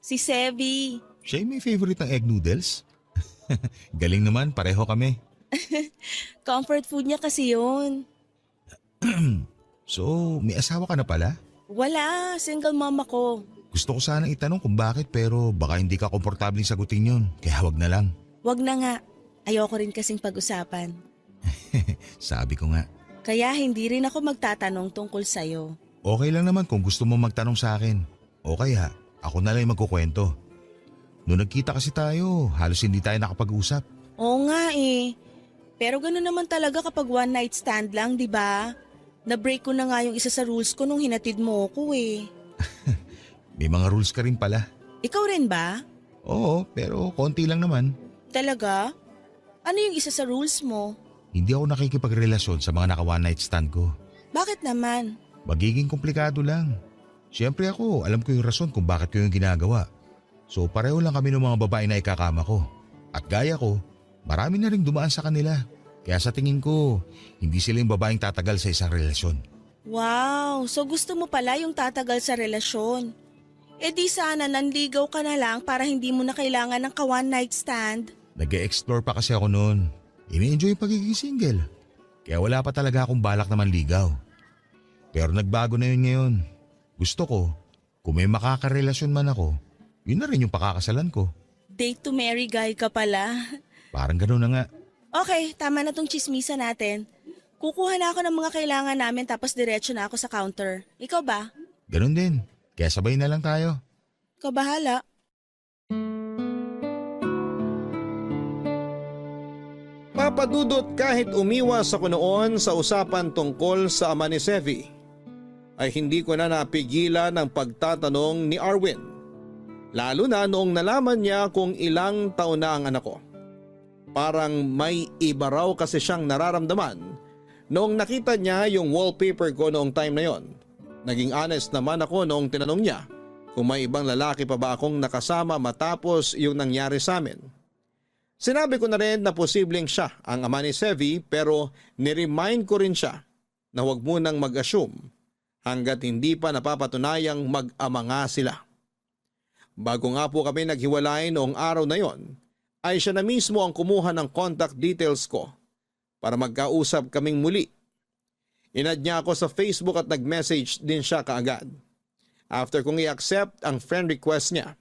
si Sevi. Siya yung may favorite ng egg noodles. Galing naman, pareho kami. Comfort food niya kasi yun. So, may asawa ka na pala? Wala, single mom ako. Gusto ko sanang itanong kung bakit pero baka hindi ka komportabling sagutin yun. Kaya wag na lang. Wag na nga. Ayoko rin kasing pag-usapan. Sabi ko nga. Kaya hindi rin ako magtatanong tungkol sa'yo. Okay lang naman kung gusto mo magtanong sa akin. O kaya, ako na lang yung magkukwento. Noong nagkita kasi tayo, halos hindi tayo nakapag-usap. Oo nga eh. Pero gano'n naman talaga kapag one night stand lang, di ba? Na-break ko na nga yung isa sa rules ko nung hinatid mo ko eh. May mga rules ka rin pala. Ikaw rin ba? Oo, pero konti lang naman. Talaga? Ano yung isa sa rules mo? Hindi ako nakikipagrelasyon sa mga naka-one night stand ko. Bakit naman? Magiging komplikado lang. Siyempre ako, alam ko yung rason kung bakit ko yung ginagawa. So pareho lang kami ng mga babae na ikakama ko. At gaya ko, marami na rin dumaan sa kanila. Kaya sa tingin ko, hindi sila yung babaeng tatagal sa isang relasyon. Wow, so gusto mo pala yung tatagal sa relasyon. E di sana nanligaw ka na lang para hindi mo na kailangan ng ka-one night stand. Nag-e-explore pa kasi ako noon. Ini-enjoy yung pagiging single. Kaya wala pa talaga akong balak na manligaw. Pero nagbago na yun ngayon. Gusto ko, kung may makakarelasyon man ako, yun na rin yung pakakasalan ko. Date to marry guy ka pala. Parang gano'n na nga. Okay, tama na tong chismisa natin. Kukuha na ako ng mga kailangan namin tapos diretso na ako sa counter. Ikaw ba? Gano'n din. Kaya sabay na lang tayo. Ikaw bahala. Papadudot, kahit umiwas ako noon sa usapan tungkol sa ama ni Sevi, ay hindi ko na napigilan ang pagtatanong ni Arwin. Lalo na noong nalaman niya kung ilang taon na ang anak ko. Parang may iba raw kasi siyang nararamdaman noong nakita niya yung wallpaper ko noong time na yon. Naging honest naman ako noong tinanong niya kung may ibang lalaki pa ba akong nakasama matapos yung nangyari sa amin. Sinabi ko na rin na posibleng siya ang ama ni Sevi pero niremind ko rin siya na huwag munang mag-assume hanggat hindi pa napapatunayang mag-ama nga sila. Bago nga po kami naghiwalay noong araw na yon, ay siya na mismo ang kumuha ng contact details ko para magkausap kaming muli. Inad niya ako sa Facebook at nag-message din siya kaagad. After kong i-accept ang friend request niya,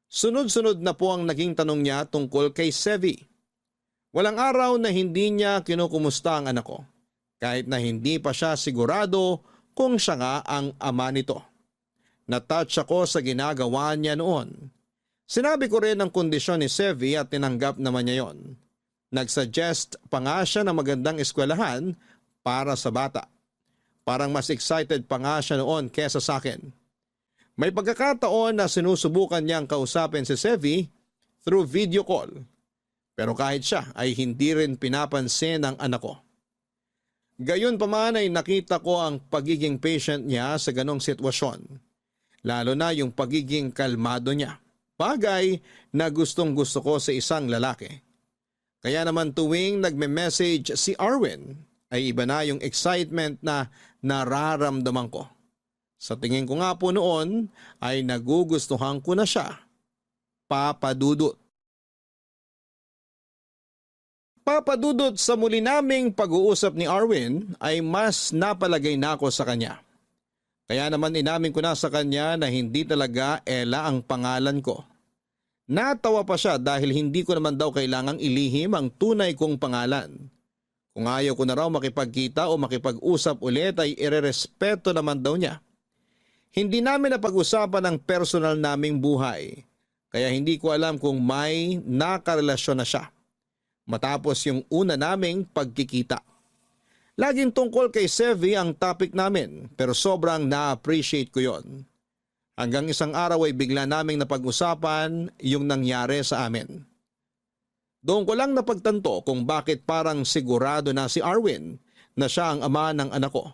sunod-sunod na po ang naging tanong niya tungkol kay Sevi. Walang araw na hindi niya kinukumusta ang anak ko, kahit na hindi pa siya sigurado kung siya nga ang ama nito. Na-touch ako sa ginagawa niya noon. Sinabi ko rin ang kondisyon ni Sevi at tinanggap naman niya yon. Nag-suggest pa nga siya ng magandang eskwelahan para sa bata. Parang mas excited pa nga siya noon kesa sa akin. May pagkakataon na sinusubukan niyang kausapin si Sevi through video call. Pero kahit siya ay hindi rin pinapansin ng anak ko. Gayon pa man ay nakita ko ang pagiging patient niya sa ganong sitwasyon. Lalo na yung pagiging kalmado niya. Bagay na gustong gusto ko sa isang lalaki. Kaya naman tuwing nagme-message si Arwin ay iba na yung excitement na nararamdaman ko. Sa tingin ko nga po noon ay nagugustuhan ko na siya. Papa Dudut. Papa Dudut, sa muli naming pag-uusap ni Arwin ay mas napalagay na ako sa kanya. Kaya naman inamin ko na sa kanya na hindi talaga Ella ang pangalan ko. Natawa pa siya dahil hindi ko naman daw kailangang ilihim ang tunay kong pangalan. Kung ayaw ko na raw makipagkita o makipag-usap ulit ay irerespeto naman daw niya. Hindi namin napag-usapan ang personal naming buhay, kaya hindi ko alam kung may nakarelasyon na siya. Matapos yung una naming pagkikita. Laging tungkol kay Sevi ang topic namin pero sobrang na-appreciate ko yon. Hanggang isang araw ay bigla naming napag-usapan yung nangyari sa amin. Doon ko lang napagtanto kung bakit parang sigurado na si Arwin na siya ang ama ng anak ko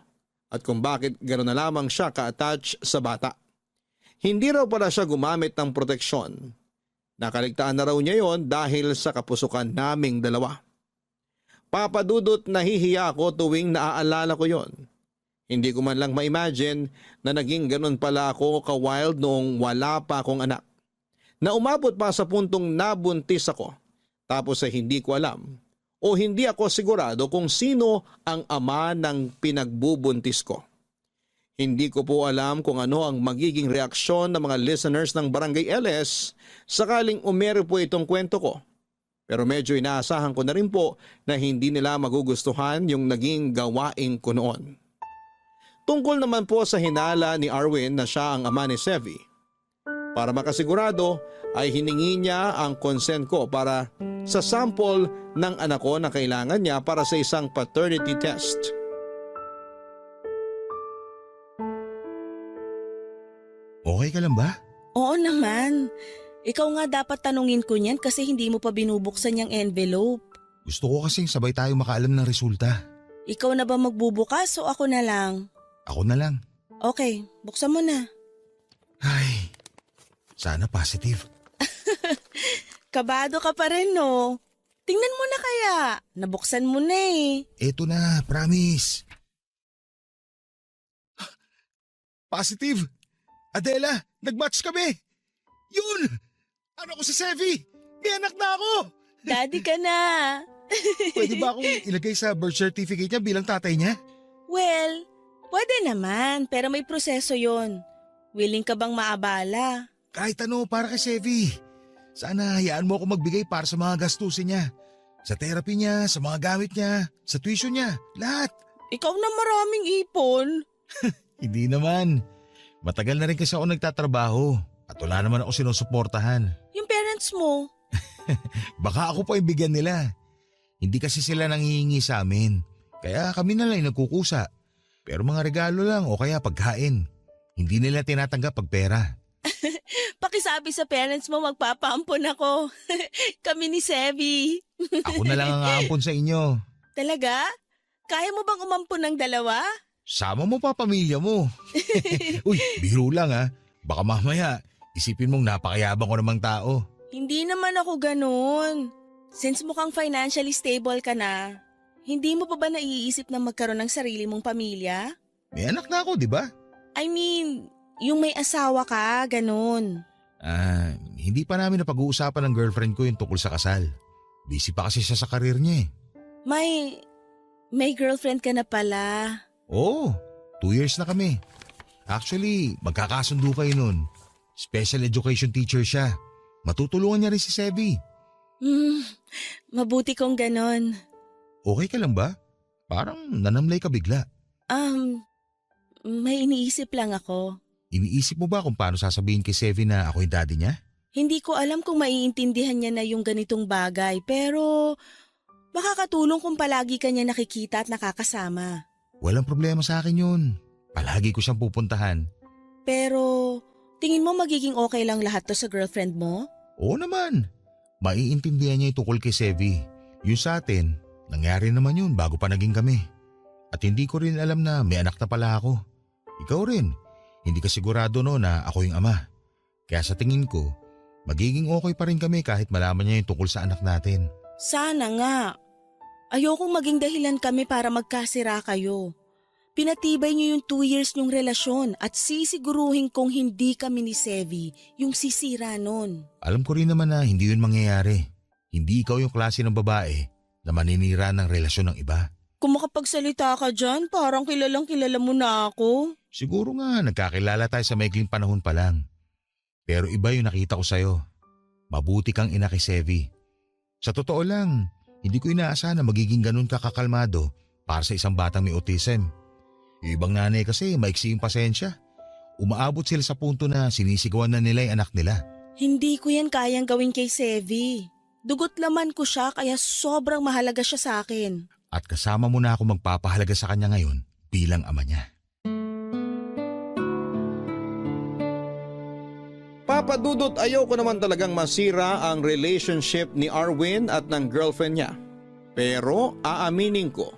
at kung bakit gano'n na lamang siya ka-attach sa bata. Hindi raw pala siya gumamit ng proteksyon. Nakaligtaan na raw niya yon dahil sa kapusukan naming dalawa. Papa Dudut, nahihiya ako tuwing naaalala ko yon. Hindi ko man lang ma-imagine na naging ganun pala ako ka-wild noong wala pa akong anak. Na umabot pa sa puntong nabuntis ako. Tapos ay hindi ko alam o hindi ako sigurado kung sino ang ama ng pinagbubuntis ko. Hindi ko po alam kung ano ang magiging reaksyon ng mga listeners ng Barangay LS sakaling umere po itong kwento ko. Pero medyo inaasahan ko na rin po na hindi nila magugustuhan yung naging gawain ko noon. Tungkol naman po sa hinala ni Arwin na siya ang ama ni Sevi. Para makasigurado ay hiningi niya ang consent ko para sa sample ng anak ko na kailangan niya para sa isang paternity test. Okay ka lang ba? Oo naman. Ikaw nga dapat tanungin ko niyan kasi hindi mo pa binubuksan yung envelope. Gusto ko kasing sabay tayo makaalam ng resulta. Ikaw na ba magbubukas o ako na lang? Ako na lang. Okay, buksan mo na. Ay, sana positive. Kabado ka pa rin, no? Tingnan mo na kaya. Nabuksan mo na eh. Eto na, promise. Positive! Adela, nag-match kami! Yun! Ano ko si Sevi? May anak na ako! Daddy ka na. Pwede ba akong ilagay sa birth certificate niya bilang tatay niya? Well, pwede naman pero may proseso yon. Willing ka bang maabala? Kahit ano para kay Sevi. Sana hayaan mo ako magbigay para sa mga gastusin niya. Sa therapy niya, sa mga gamit niya, sa tuition niya, lahat. Ikaw na maraming ipon. Hindi naman. Matagal na rin kasi ako nagtatrabaho at wala naman ako sinusuportahan. Yung parents mo. Baka ako pa ibigyan nila. Hindi kasi sila nanghihingi sa amin. Kaya kami na lang nagkukusa. Pero mga regalo lang o kaya pagkain. Hindi nila tinatanggap pag pera. Pakisabi sa parents mo magpapaampon ako. Kami ni Sevi. Ako na lang ang aampon sa inyo. Talaga? Kaya mo bang umampon ng dalawa? Sama mo pa pamilya mo. Uy, biro lang ha. Baka mamaya, isipin mong napakayabang ko namang tao. Hindi naman ako ganun. Since mukhang financially stable ka na, hindi mo pa ba naiisip na magkaroon ng sarili mong pamilya? May anak na ako, di ba? I mean, yung may asawa ka, ganun. Hindi pa namin napag-uusapan ng girlfriend ko yung tungkol sa kasal. Busy pa kasi siya sa karir niya eh. May girlfriend ka na pala. Oo, 2 years na kami. Actually, magkakasundo kayo nun. Special education teacher siya. Matutulungan niya rin si Sevi. Mabuti kong ganun. Okay ka lang ba? Parang nanamlay ka bigla. May iniisip lang ako. Iniisip mo ba kung paano sasabihin kay Sevi na ako yung daddy niya? Hindi ko alam kung maiintindihan niya na yung ganitong bagay, pero makakatulong kung palagi ka niya nakikita at nakakasama. Walang problema sa akin yun. Palagi ko siyang pupuntahan. Pero tingin mo magiging okay lang lahat to sa girlfriend mo? Oo naman. Maiintindihan niya yung tungkol kay Sevi. Yung sa atin, nangyari naman yun bago pa naging kami. At hindi ko rin alam na may anak na pala ako. Ikaw rin. Hindi ka sigurado no na ako yung ama. Kaya sa tingin ko, magiging okay pa rin kami kahit malaman niya yung tungkol sa anak natin. Sana nga. Ayokong maging dahilan kami para magkasira kayo. Pinatibay niyo yung 2 years niyong relasyon at sisiguruhin kong hindi kami ni Sevi yung sisira nun. Alam ko rin naman na hindi yun mangyayari. Hindi ikaw yung klase ng babae na maninira ng relasyon ng iba. Kung makapagsalita ka dyan, parang kilalang kilala mo na ako. Siguro nga nagkakilala tayo sa maikling panahon pa lang. Pero iba yung nakita ko sa'yo. Mabuti kang ina kay Sevi. Sa totoo lang, hindi ko inaasahan na magiging ganun kakakalmado para sa isang batang may autism. Yung ibang nanay kasi maiksi yung pasensya. Umaabot sila sa punto na sinisigawan na nila yung anak nila. Hindi ko yan kayang gawin kay Sevi. Dugot laman ko siya kaya sobrang mahalaga siya sa akin. At kasama mo na ako magpapahalaga sa kanya ngayon bilang ama niya. Papa Dudut, ayoko naman talagang masira ang relationship ni Arwin at ng girlfriend niya. Pero aaminin ko,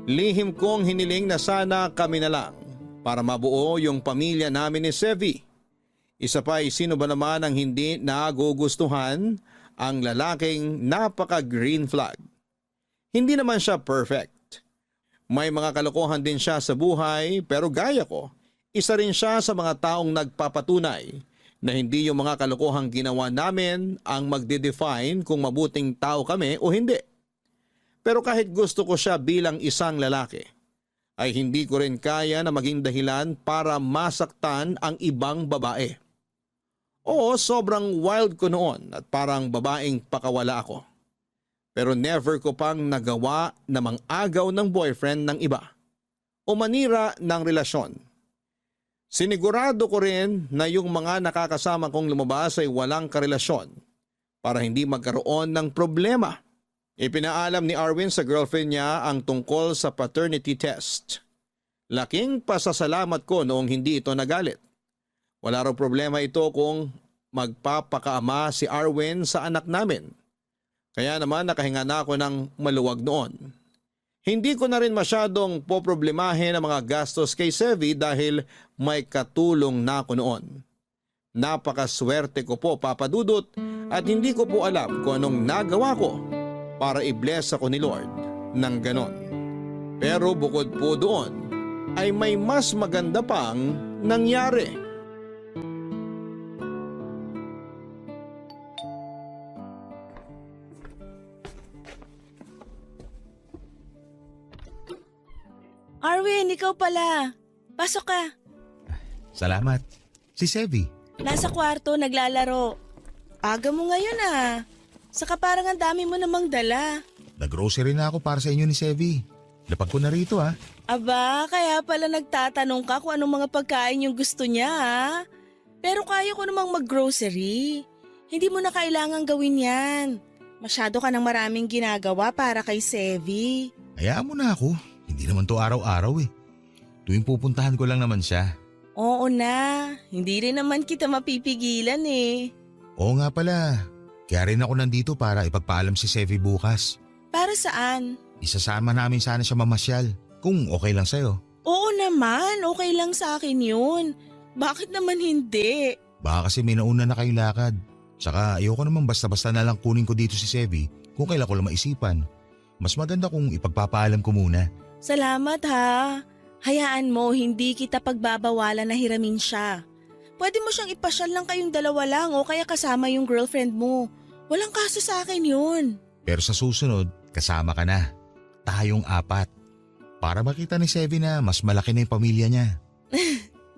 lihim kong hiniling na sana kami na lang para mabuo yung pamilya namin ni Sevi. Isa pa ay sino ba naman ang hindi nagugustuhan ang lalaking napaka-green flag. Hindi naman siya perfect. May mga kalokohan din siya sa buhay pero gaya ko, isa rin siya sa mga taong nagpapatunay na hindi yung mga kalokohang ginawa namin ang magde-define kung mabuting tao kami o hindi. Pero kahit gusto ko siya bilang isang lalaki, ay hindi ko rin kaya na maging dahilan para masaktan ang ibang babae. Oo, sobrang wild ko noon at parang babaeng pakawala ako. Pero never ko pang nagawa na mang-agaw ng boyfriend ng iba o manira ng relasyon. Sinigurado ko rin na yung mga nakakasama kong lumabas ay walang karelasyon para hindi magkaroon ng problema. Ipinaalam ni Arwin sa girlfriend niya ang tungkol sa paternity test. Laking pasasalamat ko noong hindi ito nagalit. Wala raw problema ito kung magpapakaama si Arwin sa anak namin. Kaya naman nakahinga na ako ng maluwag noon. Hindi ko na rin masyadong poproblemahin ang mga gastos kay Sevi dahil may katulong na ako noon. Napakaswerte ko po, Papa Dudut, at hindi ko po alam kung anong nagawa ko para i-bless ako ni Lord ng ganon. Pero bukod po doon ay may mas maganda pang nangyari. Arwin, ikaw pala. Pasok ka. Salamat. Si Sevi. Nasa kwarto, naglalaro. Aga mo ngayon ah. Saka parang ang dami mo namang dala. Nag-grocery na ako para sa inyo ni Sevi. Lapag ko na rito ha. Aba, kaya pala nagtatanong ka kung anong mga pagkain yung gusto niya ha. Pero kaya ko namang mag-grocery. Hindi mo na kailangan gawin yan. Masyado ka ng maraming ginagawa para kay Sevi. Hayaan mo na ako. Hindi naman to araw-araw eh. Tuwing pupuntahan ko lang naman siya. Oo na, hindi rin naman kita mapipigilan eh. Oo nga pala, kaya rin ako nandito para ipagpaalam si Sevi bukas. Para saan? Isasama namin sana siya mamasyal, kung okay lang sa'yo. Oo naman, okay lang sa akin yun. Bakit naman hindi? Baka kasi may nauna na kayong lakad. Tsaka ayoko naman basta-basta na lang kunin ko dito si Sevi kung kailan ko lang maisipan. Mas maganda kung ipagpapaalam ko muna. Salamat ha. Hayaan mo, hindi kita pagbabawalan na hiramin siya. Pwede mo siyang ipasyal lang kayong dalawa lang o kaya kasama yung girlfriend mo. Walang kaso sa akin yun. Pero sa susunod, kasama ka na. Tayong 4. Para makita ni Sevi na mas malaki na yung pamilya niya.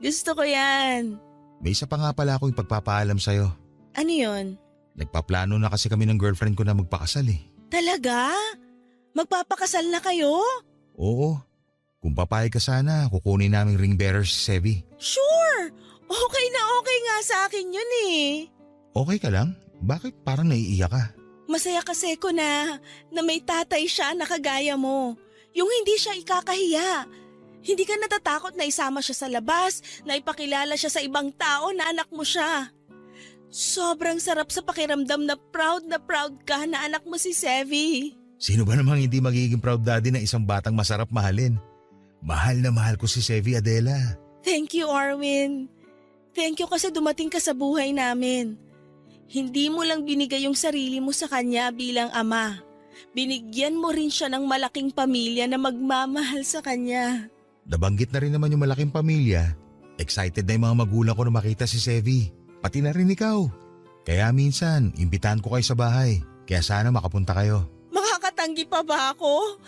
Gusto ko yan. May isa pa nga pala akong ipagpapaalam sa'yo. Ano yun? Nagpaplano na kasi kami ng girlfriend ko na magpakasal eh. Talaga? Magpapakasal na kayo? Oo. Kung papayag ka sana, kukunin naming ring bearer si Sevi. Sure! Okay na okay nga sa akin yun eh. Okay ka lang? Bakit parang naiiyak ka? Masaya kasi ko na may tatay siya na kagaya mo. Yung hindi siya ikakahiya. Hindi ka natatakot na isama siya sa labas, na ipakilala siya sa ibang tao na anak mo siya. Sobrang sarap sa pakiramdam na proud ka na anak mo si Sevi. Sino ba namang hindi magiging proud daddy ng isang batang masarap mahalin? Mahal na mahal ko si Sevi, Adela. Thank you, Arwin. Thank you kasi dumating ka sa buhay namin. Hindi mo lang binigay yung sarili mo sa kanya bilang ama. Binigyan mo rin siya ng malaking pamilya na magmamahal sa kanya. Nabanggit na rin naman yung malaking pamilya. Excited na yung mga magulang ko na makita si Sevi. Pati na rin ikaw. Kaya minsan, imbitahan ko kayo sa bahay. Kaya sana makapunta kayo. Makakatanggi pa ba ako?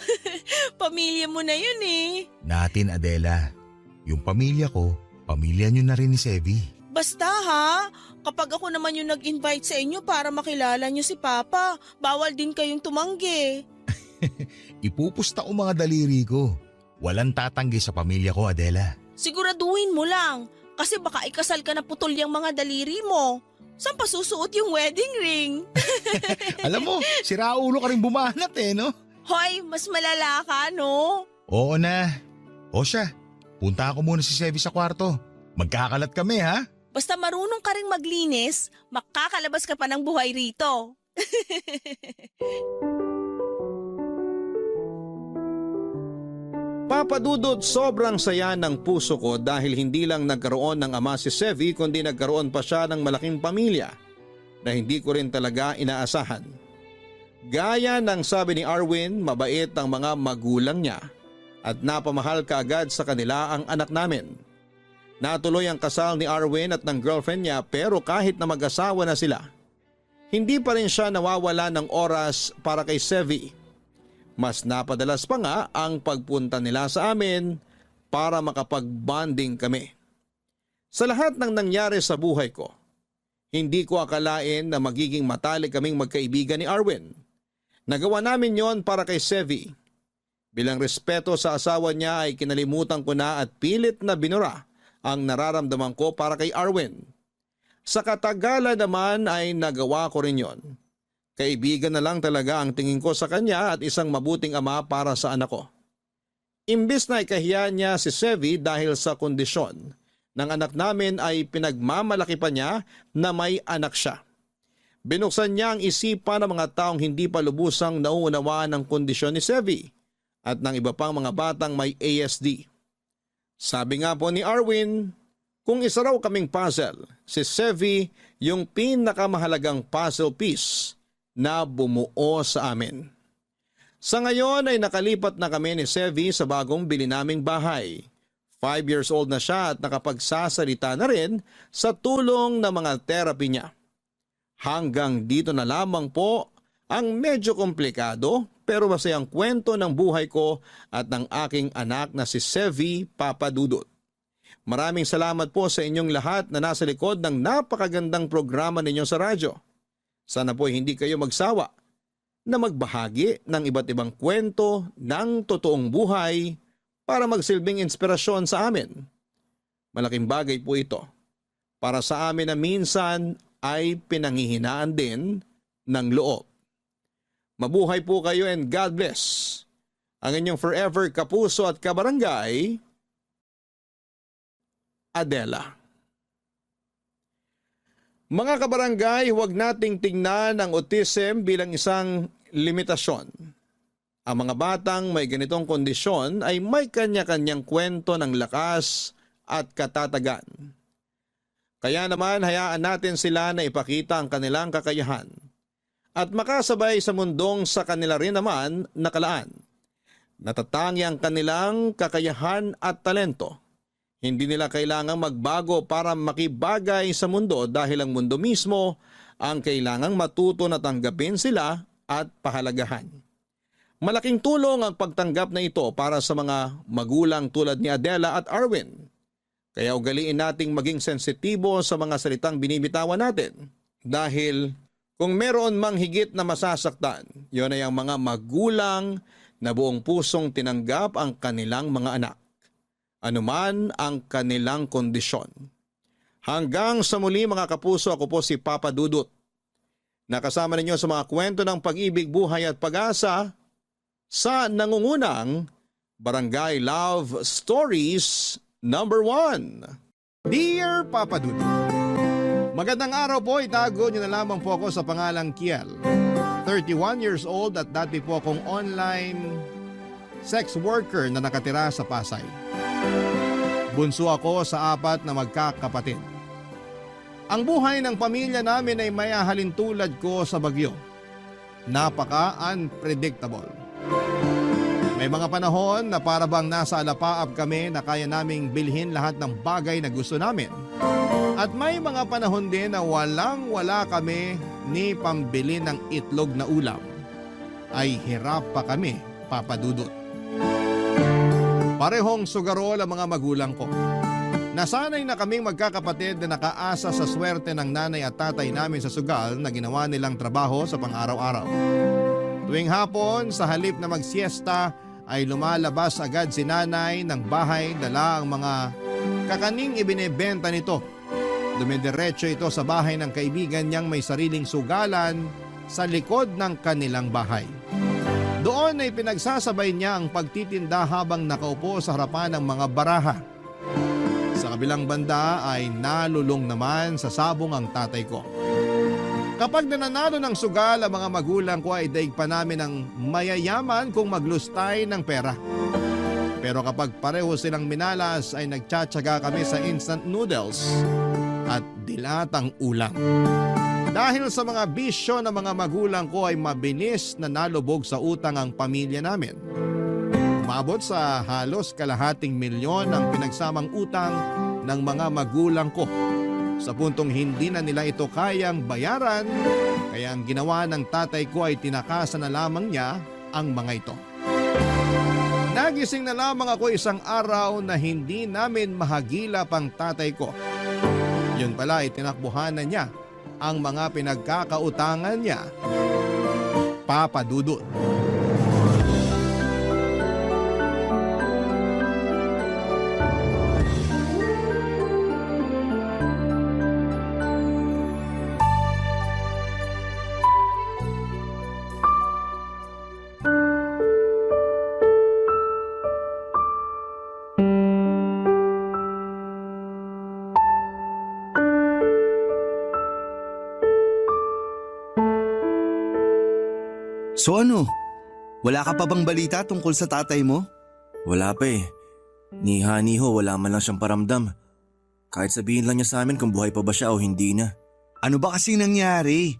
Pamilya mo na yun eh. Natin, Adela. Yung pamilya ko, pamilya nyo na rin ni Sevi. Basta ha, kapag ako naman yung nag-invite sa inyo para makilala nyo si Papa, bawal din kayong tumanggi. Ipupusta ko mga daliri ko. Walang tatanggi sa pamilya ko, Adela. Siguraduhin mo lang, kasi baka ikasal ka na putol yung mga daliri mo. Saan pa susuot yung wedding ring? Alam mo, si Raulo ka rin bumanat eh, no? Hoy, mas malala ka, no? Oo na. O siya, punta ako muna si Sevi sa kwarto. Magkakalat kami, ha? Basta marunong ka ring maglinis, makakalabas ka pa ng buhay rito. Papa Dudut, sobrang saya ng puso ko dahil hindi lang nagkaroon ng ama si Sevi kundi nagkaroon pa siya ng malaking pamilya na hindi ko rin talaga inaasahan. Gaya ng sabi ni Arwin, mabait ang mga magulang niya at napamahal kaagad sa kanila ang anak namin. Natuloy ang kasal ni Arwin at ng girlfriend niya pero kahit na mag-asawa na sila, hindi pa rin siya nawawala ng oras para kay Sevi. Mas napadalas pa nga ang pagpunta nila sa amin para makapag-bonding kami. Sa lahat ng nangyari sa buhay ko, hindi ko akalain na magiging matalik kaming magkaibigan ni Arwin. Nagawa namin yon para kay Sevi. Bilang respeto sa asawa niya ay kinalimutan ko na at pilit na binura ang nararamdaman ko para kay Arwin. Sa katagalan naman ay nagawa ko rin yon. Kaibigan na lang talaga ang tingin ko sa kanya at isang mabuting ama para sa anak ko. Imbis na ikahiya niya si Sevi dahil sa kondisyon ng anak namin ay pinagmamalaki pa niya na may anak siya. Binuksan niya ang isipan ng mga taong hindi pa lubusang nauunawaan ng kondisyon ni Sevi at ng iba pang mga batang may ASD. Sabi nga po ni Arwin, kung isa raw kaming puzzle, si Sevi yung pinakamahalagang puzzle piece na bumuo sa amin. Sa ngayon ay nakalipat na kami ni Sevi sa bagong bili naming bahay. 5 years old na siya at nakapagsasalita na rin sa tulong ng mga therapy niya. Hanggang dito na lamang po ang medyo komplikado pero masayang kwento ng buhay ko at ng aking anak na si Sevi Papa Dudut. Maraming salamat po sa inyong lahat na nasa likod ng napakagandang programa ninyo sa radyo. Sana po hindi kayo magsawa na magbahagi ng iba't ibang kwento ng totoong buhay para magsilbing inspirasyon sa amin. Malaking bagay po ito para sa amin na minsan ay pinanghihinaan din ng loob. Mabuhay po kayo and God bless. Ang inyong forever kapuso at kabarangay, Adela. Mga kabarangay, huwag nating tingnan ang autism bilang isang limitasyon. Ang mga batang may ganitong kondisyon ay may kanya-kanyang kwento ng lakas at katatagan. Kaya naman hayaan natin sila na ipakita ang kanilang kakayahan at makasabay sa mundong sa kanila rin naman nakalaan. Natatangi ang kanilang kakayahan at talento. Hindi nila kailangang magbago para makibagay sa mundo dahil ang mundo mismo ang kailangang matuto na tanggapin sila at pahalagahan. Malaking tulong ang pagtanggap na ito para sa mga magulang tulad ni Adela at Arwin. Kaya ugaliin nating maging sensitibo sa mga salitang binibitawan natin. Dahil kung meron mang higit na masasaktan, yon ay ang mga magulang na buong pusong tinanggap ang kanilang mga anak. Anuman ang kanilang kondisyon. Hanggang sa muli mga kapuso, ako po si Papa Dudut. Nakasama ninyo sa mga kwento ng pag-ibig, buhay at pag-asa sa nangungunang Barangay Love Stories Number 1. Dear Papa Dudut, magandang araw po, itago niyo na lamang po ako sa pangalang Kiel. 31 years old at dati po akong online sex worker na nakatira sa Pasay. Bunso ako sa 4 na magkakapatid. Ang buhay ng pamilya namin ay may halintulad ko sa bagyo. Napaka-unpredictable. May mga panahon na para bang nasa alapaap kami na kaya naming bilhin lahat ng bagay na gusto namin. At may mga panahon din na walang-wala kami ni pambili ng itlog na ulam. Ay hirap pa kami, Papa Dudut. Parehong sugarol ang mga magulang ko. Nasanay na kaming magkakapatid na nakaasa sa swerte ng nanay at tatay namin sa sugal na ginawa nilang trabaho sa pang-araw-araw. Tuwing hapon, sa halip na magsiesta, ay lumalabas agad si nanay ng bahay, dala ang mga kakaning ibinebenta nito. Dumidiretso ito sa bahay ng kaibigan niyang may sariling sugalan sa likod ng kanilang bahay. Doon ay pinagsasabay niya ang pagtitinda habang nakaupo sa harapan ng mga baraha. Sa kabilang banda ay nalulong naman sa sabong ang tatay ko. Kapag nananalo ng sugal ang mga magulang ko ay daig pa namin ng mayayaman kung maglustay ng pera. Pero kapag pareho silang minalas ay nagtsatsaga kami sa instant noodles at dilatang ulam. Dahil sa mga bisyo ng mga magulang ko ay mabilis na nalubog sa utang ang pamilya namin. Umabot sa halos kalahating milyon ang pinagsamang utang ng mga magulang ko. Sa puntong hindi na nila ito kayang bayaran, kaya ang ginawa ng tatay ko ay tinakasan na lamang niya ang mga ito. Nagising na lamang ako isang araw na hindi namin mahagilap ang tatay ko. Yun pala ay tinakbuhan na niya ang mga pinagkakautangan niya. Papa Dudut. So ano? Wala ka pa bang balita tungkol sa tatay mo? Wala pa eh. Ni Honey ho, wala man lang siyang paramdam. Kahit sabihin lang niya sa amin kung buhay pa ba siya o hindi na. Ano ba kasi nangyari?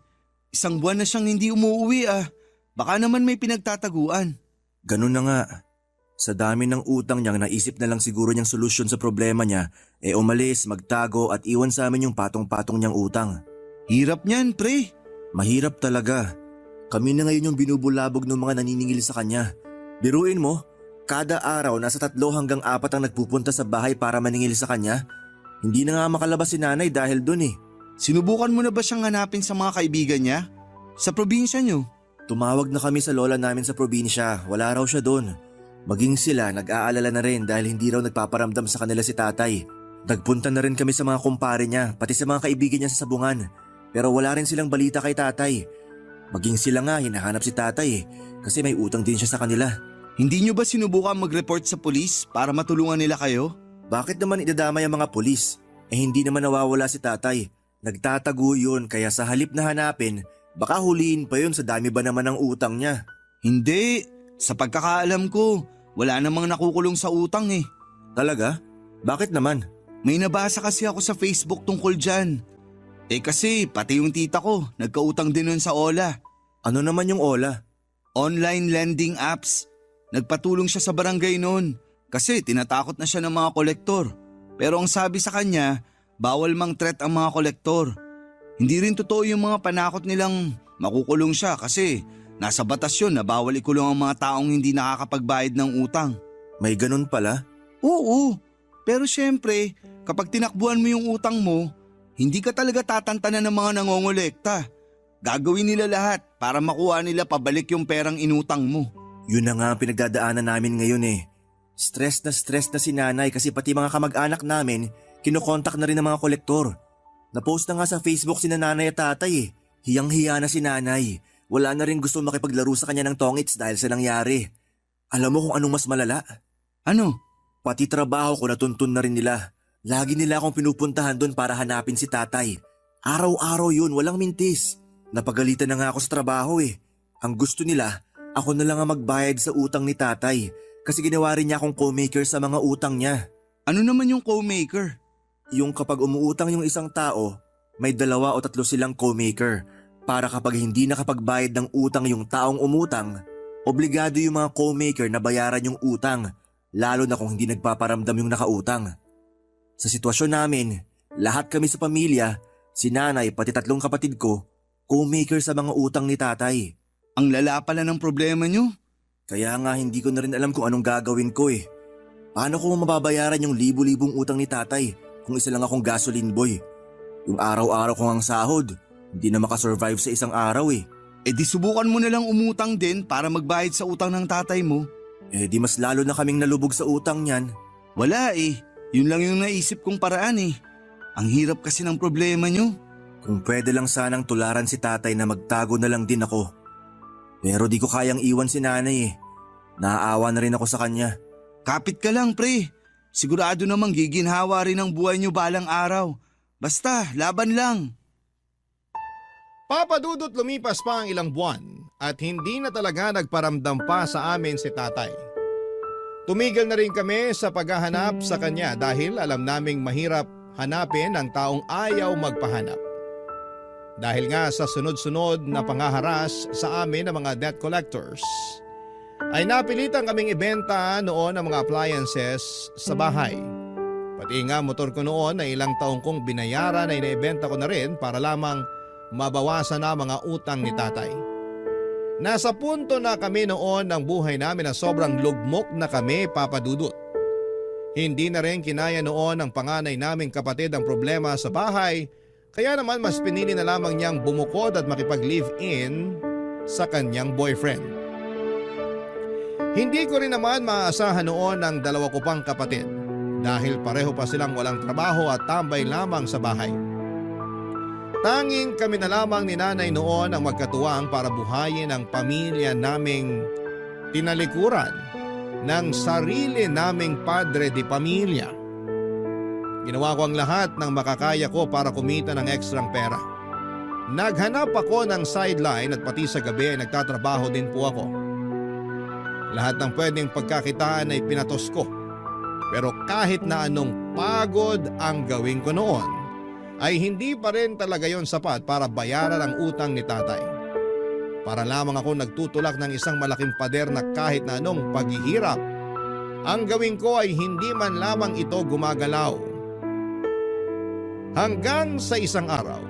1 buwan na siyang hindi umuwi ah. Baka naman may pinagtataguan. Ganun na nga. Sa dami ng utang niya, naisip na lang siguro niyang solusyon sa problema niya, umalis, magtago at iwan sa amin yung patong-patong niyang utang. Hirap niyan, pre. Mahirap talaga. Kami na ngayon yung binubulabog ng mga naniningil sa kanya. Biruin mo, kada araw nasa 3 hanggang 4 ang nagpupunta sa bahay para maningil sa kanya. Hindi na nga makalabas si nanay dahil dun eh. Sinubukan mo na ba siyang hanapin sa mga kaibigan niya? Sa probinsya niyo? Tumawag na kami sa lola namin sa probinsya, wala raw siya doon. Maging sila nag-aalala na rin dahil hindi raw nagpaparamdam sa kanila si tatay. Nagpunta na rin kami sa mga kumpare niya, pati sa mga kaibigan niya sa sabungan. Pero wala rin silang balita kay tatay. Maging sila nga hinahanap si tatay kasi may utang din siya sa kanila. Hindi niyo ba sinubukan mag-report sa pulis para matulungan nila kayo? Bakit naman idadamay ang mga pulis? Hindi naman nawawala si tatay. Nagtatago yun kaya sa halip na hanapin, baka huliin pa yun sa dami ba naman ng utang niya. Hindi, sa pagkakaalam ko, wala namang nakukulong sa utang eh. Talaga? Bakit naman? May nabasa kasi ako sa Facebook tungkol dyan. Kasi pati yung tita ko, nagkautang din nun sa Ola. Ano naman yung Ola? Online lending apps. Nagpatulong siya sa barangay noon kasi tinatakot na siya ng mga kolektor. Pero ang sabi sa kanya, bawal mang threat ang mga kolektor. Hindi rin totoo yung mga panakot nilang makukulong siya kasi nasa batas yun na bawal ikulong ang mga taong hindi nakakapagbayad ng utang. May ganun pala? Oo, pero syempre kapag tinakbuhan mo yung utang mo, hindi ka talaga tatantanan ng mga nangongolekta. Gagawin nila lahat para makuha nila pabalik yung perang inutang mo. Yun na nga ang pinagdadaanan namin ngayon eh. Stress na si nanay kasi pati mga kamag-anak namin, kinokontak na rin ng mga kolektor. Napost na nga sa Facebook si nanay at tatay eh. Hiyang-hiya na si nanay. Wala na rin gusto makipaglaro sa kanya ng tongits dahil sa nangyari. Alam mo kung anong mas malala? Ano? Pati trabaho ko natuntun na rin nila. Lagi nila akong pinupuntahan doon para hanapin si tatay. Araw-araw yun, walang mintis. Napagalitan na nga ako sa trabaho eh. Ang gusto nila, ako na lang ang magbayad sa utang ni tatay kasi ginawa rin niya akong co-maker sa mga utang niya. Ano naman yung co-maker? Yung kapag umuutang yung isang tao, may 2 o 3 silang co-maker para kapag hindi nakapagbayad ng utang yung taong umutang, obligado yung mga co-maker na bayaran yung utang, lalo na kung hindi nagpaparamdam yung nakautang. Sa sitwasyon namin, lahat kami sa pamilya, si nanay pati 3 kapatid ko, co-maker sa mga utang ni tatay. Ang lala pala ng problema nyo. Kaya nga hindi ko na rin alam kung anong gagawin ko eh. Paano ko mababayaran yung libu-libong utang ni tatay kung isa lang akong gasoline boy? Yung araw-araw kong ang sahod, hindi na makasurvive sa isang araw eh. Di subukan mo na lang umutang din para magbayad sa utang ng tatay mo. Di mas lalo na kaming nalubog sa utang niyan. Wala eh. Yun lang yung naisip kong paraan eh. Ang hirap kasi ng problema nyo. Kung pwede lang sanang tularan si tatay na magtago na lang din ako. Pero di ko kayang iwan si nanay eh. Naaawa na rin ako sa kanya. Kapit ka lang pre. Sigurado namang giginhawa rin ang buhay nyo balang araw. Basta, laban lang. Papadudot lumipas pa ang ilang buwan at hindi na talaga nagparamdam pa sa amin si tatay. Tumigil na rin kami sa paghahanap sa kanya dahil alam naming mahirap hanapin ang taong ayaw magpahanap. Dahil nga sa sunod-sunod na pangaharas sa amin ng mga debt collectors, ay napilitan kaming ibenta noon ang mga appliances sa bahay. Pati nga motor ko noon na ilang taong kong binayaran ay naibenta ko na rin para lamang mabawasan na mga utang ni tatay. Nasa punto na kami noon ng buhay namin na sobrang lugmok na kami, papadudot. Hindi na rin kinaya noon ng panganay naming kapatid ang problema sa bahay, kaya naman mas pinili na lamang niyang bumukod at makipag-live-in sa kanyang boyfriend. Hindi ko rin naman maaasahan noon ang 2 ko pang kapatid dahil pareho pa silang walang trabaho at tambay lamang sa bahay. Tanging kami na lamang ni nanay noon ang magkatuwang para buhayin ang pamilya naming tinalikuran ng sarili naming padre de pamilya. Ginawa ko ang lahat ng makakaya ko para kumita ng ekstrang pera. Naghanap ako ng sideline at pati sa gabi ay nagtatrabaho din po ako. Lahat ng pwedeng pagkakitaan ay pinatos ko. Pero kahit na anong pagod ang gawin ko noon, ay hindi pa rin talaga yon sapat para bayaran ang utang ni tatay. Para lamang ako nagtutulak ng isang malaking pader na kahit na anong paghihirap, ang gawin ko ay hindi man lamang ito gumagalaw. Hanggang sa isang araw,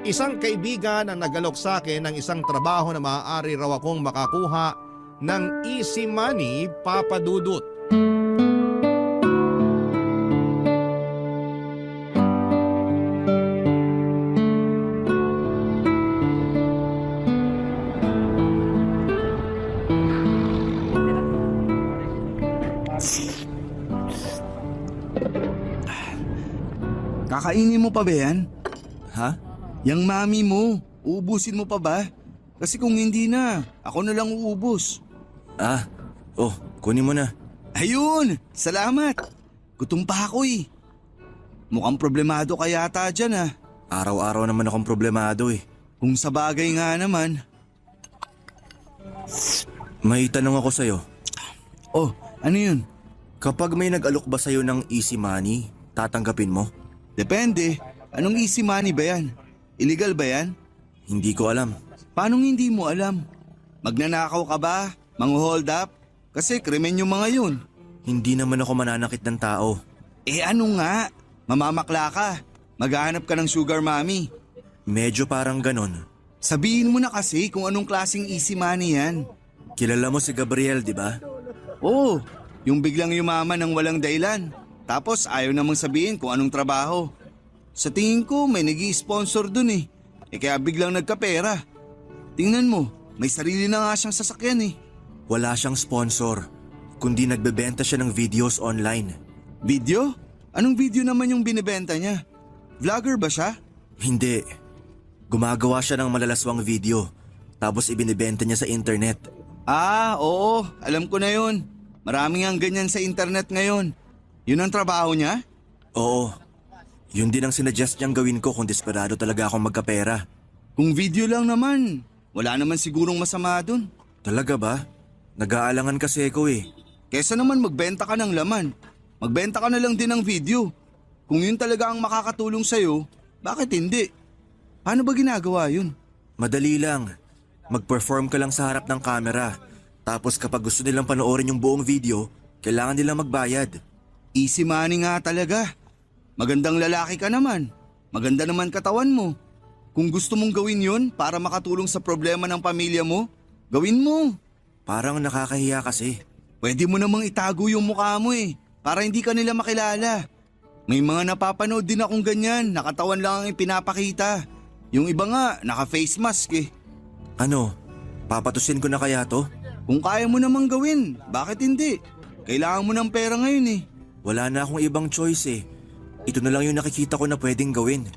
isang kaibigan ang nagalok sa akin ng isang trabaho na maaari raw akong makakuha ng easy money, papadudot. Kakainin mo pa ba yan? Ha? Yang mami mo, uubusin mo pa ba? Kasi kung hindi na, ako na lang uubos. Kunin mo na. Ayun, salamat. Gutom pa ako eh. Mukhang problemado ka yata dyan ah. Araw-araw naman akong problemado eh. Kung sa bagay nga naman. May tanong ako sa'yo. Oh, ano yun? Kapag may nag-alok ba sa'yo ng easy money, tatanggapin mo? Depende. Anong easy money ba yan? Illegal ba yan? Hindi ko alam. Paanong hindi mo alam? Magnanakaw ka ba? Mang-hold up? Kasi krimen yung mga yun. Hindi naman ako mananakit ng tao. Eh ano nga? Mamamakla ka. Maghahanap ka ng sugar mommy. Medyo parang ganon. Sabihin mo na kasi kung anong klaseng easy money yan. Kilala mo si Gabriel, di ba? Oo, yung biglang yumaman ng walang dahilan. Tapos ayaw namang sabihin kung anong trabaho. Sa tingin ko may nag-i-sponsor dun eh. Kaya biglang nagkapera. Tingnan mo, may sarili na nga siyang sasakyan eh. Wala siyang sponsor, kundi nagbebenta siya ng videos online. Video? Anong video naman yung binibenta niya? Vlogger ba siya? Hindi. Gumagawa siya ng malalaswang video, tapos ibinibenta niya sa internet. Ah, oo. Alam ko na yun. Maraming ang ganyan sa internet ngayon. Yun ang trabaho niya? Oo. Yun din ang sinuggest niyang gawin ko kung desperado talaga akong magkapera. Kung video lang naman, wala naman sigurong masama dun. Talaga ba? Nag-aalangan kasi ako eh. Kesa naman magbenta ka ng laman. Magbenta ka na lang din ng video. Kung yun talaga ang makakatulong sa'yo, bakit hindi? Paano ba ginagawa yun? Madali lang. Mag-perform ka lang sa harap ng camera. Tapos kapag gusto nilang panoorin yung buong video, kailangan nilang magbayad. Easy money nga talaga. Magandang lalaki ka naman. Maganda naman katawan mo. Kung gusto mong gawin yun para makatulong sa problema ng pamilya mo, gawin mo. Parang nakakahiya kasi. Pwede mo namang itago yung mukha mo eh, para hindi ka nila makilala. May mga napapanood din akong ganyan, nakatawan lang ang ipinapakita. Yung iba nga, naka-face mask eh. Ano? Papatusin ko na kaya to? Kung kaya mo namang gawin, bakit hindi? Kailangan mo ng pera ngayon eh. Wala na akong ibang choice eh. Ito na lang yung nakikita ko na pwedeng gawin.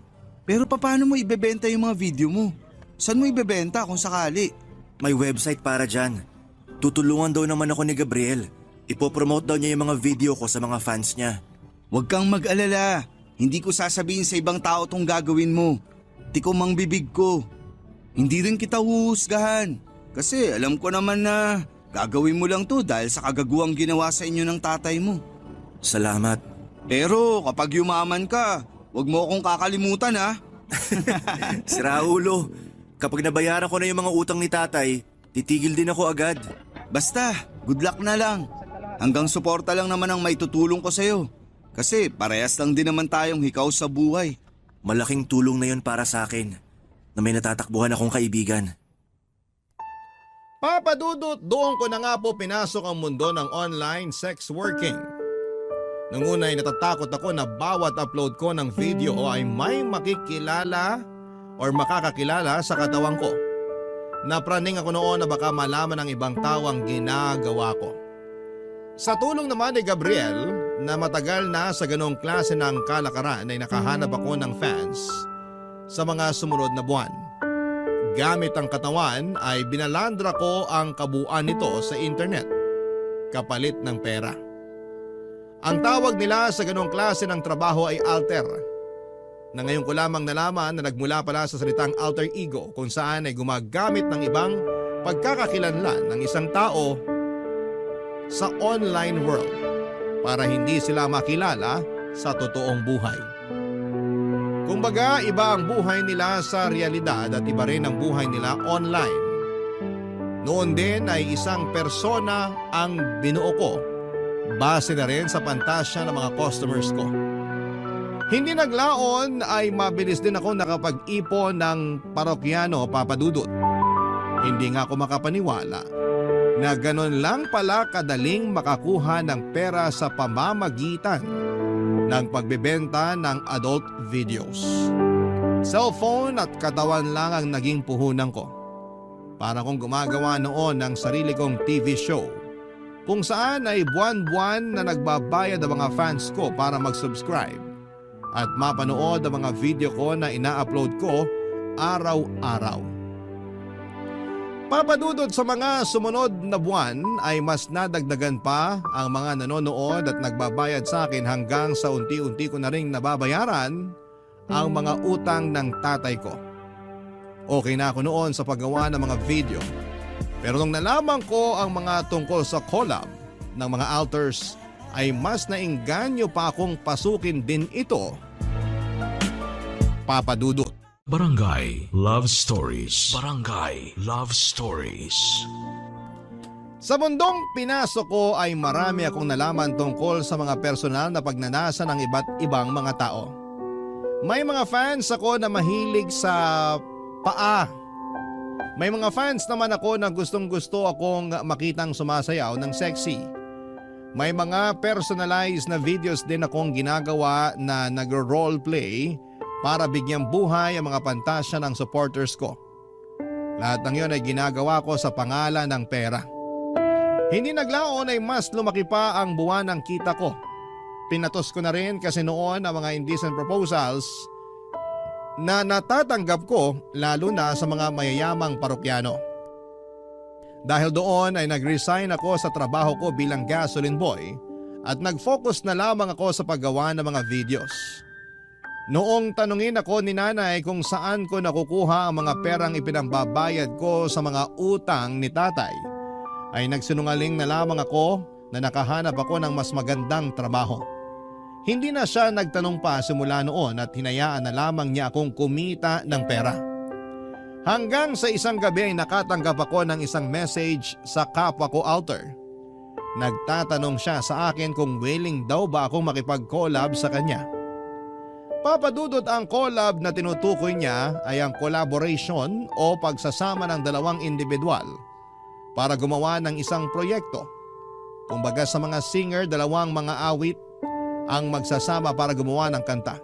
Pero paano mo ibebenta yung mga video mo? Saan mo ibebenta kung sakali? May website para dyan. Tutulungan daw naman ako ni Gabriel. Ipopromote daw niya yung mga video ko sa mga fans niya. Huwag kang mag-alala. Hindi ko sasabihin sa ibang tao tong gagawin mo. Tikom ang bibig ko. Hindi rin kita huhusgahan. Kasi alam ko naman na gagawin mo lang to dahil sa kagaguhang ginawa sa inyo ng tatay mo. Salamat. Pero kapag yumaman ka, huwag mo akong kakalimutan ha. Si Raulo, kapag nabayaran ko na yung mga utang ni tatay, titigil din ako agad. Basta, good luck na lang. Hanggang suporta lang naman ang may tutulong ko sa'yo. Kasi parehas lang din naman tayong hikaw sa buhay. Malaking tulong na yun para sa akin na may natatakbuhan akong kaibigan. Papa Dudut, doon ko na nga po pinasok ang mundo ng online sex working. Nung una ay natatakot ako na bawat upload ko ng video ay may makikilala or makakakilala sa katawan ko. Napraning ako noon na baka malaman ng ibang tao ang ginagawa ko. Sa tulong naman ni Gabriel na matagal na sa ganong klase ng kalakaran ay nakahanap ako ng fans sa mga sumunod na buwan. Gamit ang katawan ay binalandra ko ang kabuuan nito sa internet, kapalit ng pera. Ang tawag nila sa ganong klase ng trabaho ay alter, na ngayon ko lamang nalaman na nagmula pala sa salitang alter ego kung saan ay gumagamit ng ibang pagkakakilanlan ng isang tao sa online world para hindi sila makilala sa totoong buhay. Kumbaga, iba ang buhay nila sa realidad at iba rin ang buhay nila online. Noon din ay isang persona ang binuo ko, base na rin sa pantasya ng mga customers ko. Hindi naglaon ay mabilis din ako nakapag-ipon ng parokyano, Papa Dudut. Hindi nga ako makapaniwala na ganon lang pala kadaling makakuha ng pera sa pamamagitan ng pagbebenta ng adult videos. Cellphone at katawan lang ang naging puhunan ko. Para kong gumagawa noon ng sarili kong TV show kung saan ay buwan-buwan na nagbabayad ang mga fans ko para mag-subscribe at mapanood ang mga video ko na ina-upload ko araw-araw. Papadudod sa mga sumunod na buwan ay mas nadagdagan pa ang mga nanonood at nagbabayad sa akin hanggang sa unti-unti ko na rin nababayaran ang mga utang ng tatay ko. Okay na ako noon sa paggawa ng mga video. Pero nung nalaman ko ang mga tungkol sa collab ng mga alters ay mas nainganyo pa akong pasukin din ito. Papadudod. Barangay Love Stories. Barangay Love Stories. Sa mundong pinasok ko ay marami akong nalaman tungkol sa mga personal na pagnanasa ng iba't ibang mga tao. May mga fans ako na mahilig sa paa. May mga fans naman ako na gustong-gusto akong makitang sumasayaw ng sexy. May mga personalized na videos din akong ginagawa na nagro-roleplay para bigyang buhay ang mga pantasya ng supporters ko. Lahat ng yon ay ginagawa ko sa pangalan ng pera. Hindi naglaon ay mas lumaki pa ang buwan ng kita ko. Pinatos ko na rin kasi noon ang mga indecent proposals na natatanggap ko lalo na sa mga mayayamang parokyano. Dahil doon ay nag-resign ako sa trabaho ko bilang gasoline boy at nag-focus na lamang ako sa paggawa ng mga videos. Noong tanungin ako ni nanay kung saan ko nakukuha ang mga perang ipinambabayad ko sa mga utang ni tatay, ay nagsinungaling na lamang ako na nakahanap ako ng mas magandang trabaho. Hindi na siya nagtanong pa simula noon at hinayaan na lamang niya akong kumita ng pera. Hanggang sa isang gabi ay nakatanggap ako ng isang message sa kapwa ko alter. Nagtatanong siya sa akin kung willing daw ba akong makipag-collab sa kanya. Papadudod ang collab na tinutukoy niya ay ang collaboration o pagsasama ng dalawang individual para gumawa ng isang proyekto. Kumbaga sa mga singer, dalawang mga awit ang magsasama para gumawa ng kanta.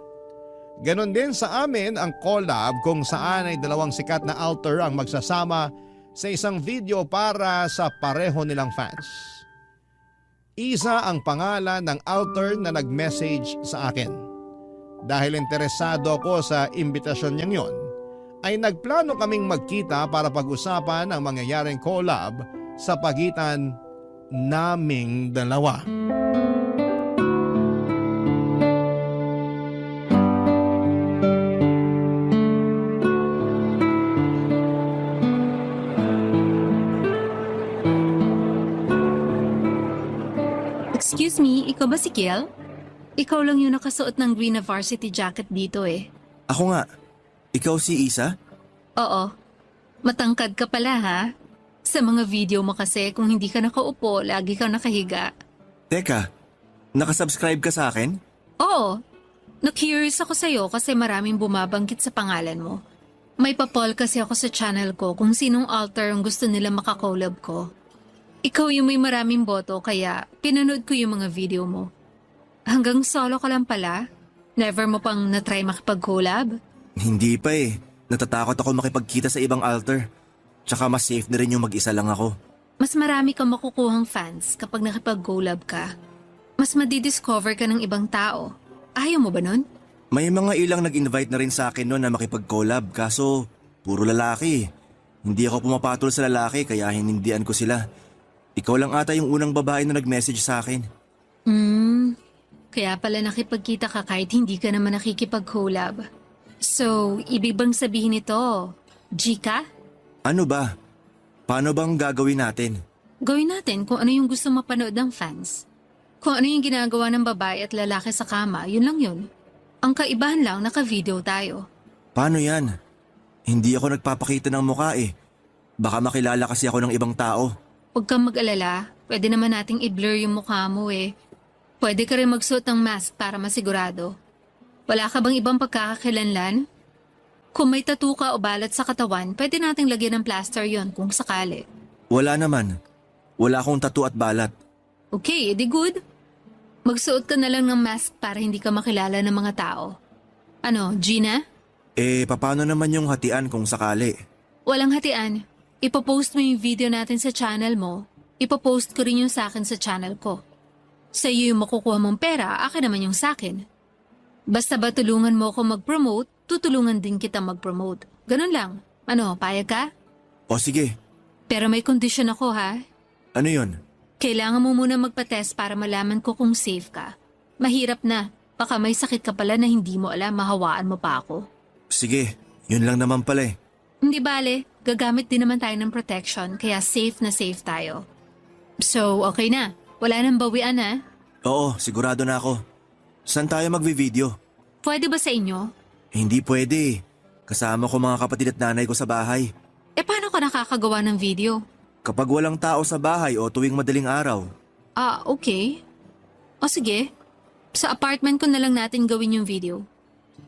Ganon din sa amin ang collab kung saan ay dalawang sikat na alter ang magsasama sa isang video para sa pareho nilang fans. Isa ang pangalan ng alter na nag-message sa akin. Dahil interesado ako sa imbitasyon niyang yon, ay nagplano kaming magkita para pag-usapan ang mangyayaring collab sa pagitan naming dalawa. Excuse me, ikaw ba si Kiel? Ikaw lang yung nakasuot ng green na varsity jacket dito eh. Ako nga. Ikaw si Isa? Oo. Matangkad ka pala ha? Sa mga video mo kasi kung hindi ka nakaupo, lagi kang nakahiga. Teka, nakasubscribe ka sa akin? Oo. Na-curious ako sa'yo kasi maraming bumabanggit sa pangalan mo. May pa-poll kasi ako sa channel ko kung sinong alter ang gusto nila makakollab ko. Ikaw yung may maraming boto kaya pinanood ko yung mga video mo. Hanggang solo ka lang pala? Never mo pang na-try makipag-collab? Hindi pa eh. Natatakot ako makipagkita sa ibang alter. Tsaka mas safe na rin yung mag-isa lang ako. Mas marami kang makukuhang fans kapag nakipag-collab ka. Mas madidiscover ka ng ibang tao. Ayaw mo ba nun? May mga ilang nag-invite na rin sa akin noon na makipag-collab kaso puro lalaki. Hindi ako pumapatol sa lalaki kaya hinindian ko sila. Ikaw lang ata yung unang babae na nag-message sa akin. Kaya pala nakipagkita ka kahit hindi ka naman nakikipag-collab. So, ibig bang sabihin ito, G ka? Ano ba? Paano bang gagawin natin? Gawin natin kung ano yung gusto mapanood ng fans. Kung ano yung ginagawa ng babae at lalaki sa kama, yun lang yun. Ang kaibahan lang, naka-video tayo. Paano yan? Hindi ako nagpapakita ng mukha eh. Baka makilala kasi ako ng ibang tao. Huwag kang mag-alala, pwede naman nating i-blur yung mukha mo eh. Pwede ka rin magsuot ng mask para masigurado. Wala ka bang ibang pagkakakilanlan? Kung may tattoo ka o balat sa katawan, pwede nating lagyan ng plaster yon kung sakali. Wala naman. Wala akong tattoo at balat. Okay, edi good. Magsuot ka na lang ng mask para hindi ka makilala ng mga tao. Ano, Gina? Paano naman yung hatian kung sakali? Walang hatian. Ipopost mo yung video natin sa channel mo. Ipopost ko rin yung sa akin sa channel ko. Sa iyo yung makukuha mong pera, akin naman yung sakin. Basta ba tulungan mo ako mag-promote, tutulungan din kita mag-promote. Ganun lang. Ano, payag ka? O sige, Pero may kondisyon ako ha. Ano yun? Kailangan mo muna magpa-test para malaman ko kung safe ka. Mahirap na. Baka may sakit ka pala na hindi mo alam, mahawaan mo pa ako. Sige, yun lang naman pala eh. Hindi bale, gagamit din naman tayo ng protection kaya safe na safe tayo. So, okay na. Wala nang bawian ha. Oo, sigurado na ako. Saan tayo magvi-video? Pwede ba sa inyo? Hindi pwede. Kasama ko mga kapatid at nanay ko sa bahay. Paano ka nakakagawa ng video? Kapag walang tao sa bahay o tuwing madaling araw. Okay. O sige. Sa apartment ko na lang natin gawin yung video.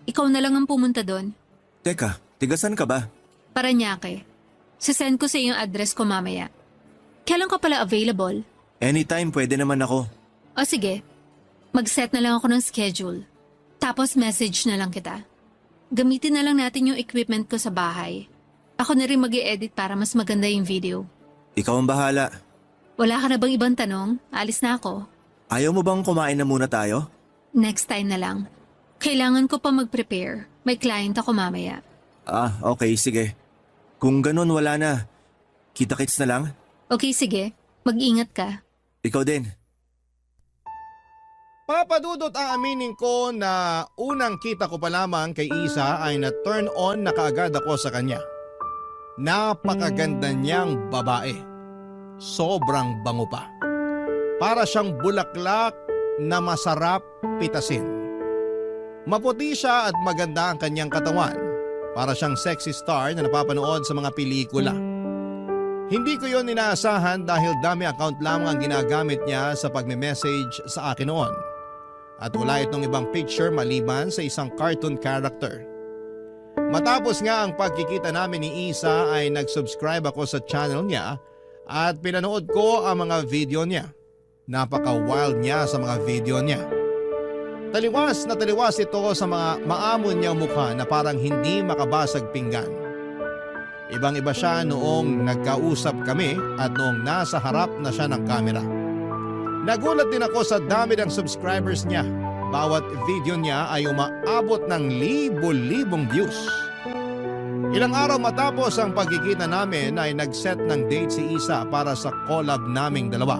Ikaw na lang ang pumunta doon. Teka, tigasan ka ba? Paranaque. Sasend ko sa yung address ko mamaya. Kailan ka pala available? Anytime pwede naman ako. O sige. Mag-set na lang ako ng schedule. Tapos message na lang kita. Gamitin na lang natin yung equipment ko sa bahay. Ako na rin mag-i-edit para mas maganda yung video. Ikaw ang bahala. Wala ka na bang ibang tanong? Alis na ako. Ayaw mo bang kumain na muna tayo? Next time na lang. Kailangan ko pa mag-prepare. May client ako mamaya. Okay, sige. Kung ganun, wala na. Kita-kits na lang? Okay, sige. Mag-ingat ka. Ikaw din. Papadudot, aaminin ko na unang kita ko pa lamang kay Isa ay na-turn on na kaagad ako sa kanya. Napakaganda niyang babae. Sobrang bango pa. Para siyang bulaklak na masarap pitasin. Maputi siya at maganda ang kanyang katawan. Para siyang sexy star na napapanood sa mga pelikula. Hindi ko yon inaasahan dahil dami account lamang ang ginagamit niya sa pagme-message sa akin noon. At wala itong ibang picture maliban sa isang cartoon character. Matapos nga ang pagkikita namin ni Isa ay nag-subscribe ako sa channel niya at pinanood ko ang mga video niya. Napaka-wild niya sa mga video niya. Taliwas na taliwas ito sa mga maamon niyang mukha na parang hindi makabasag pinggan. Ibang-iba siya noong nagkausap kami at noong nasa harap na siya ng kamera. Nagulat din ako sa dami ng subscribers niya. Bawat video niya ay umaabot ng libo-libong views. Ilang araw matapos ang pagkikita namin ay nag-set ng date si Isa para sa collab naming dalawa.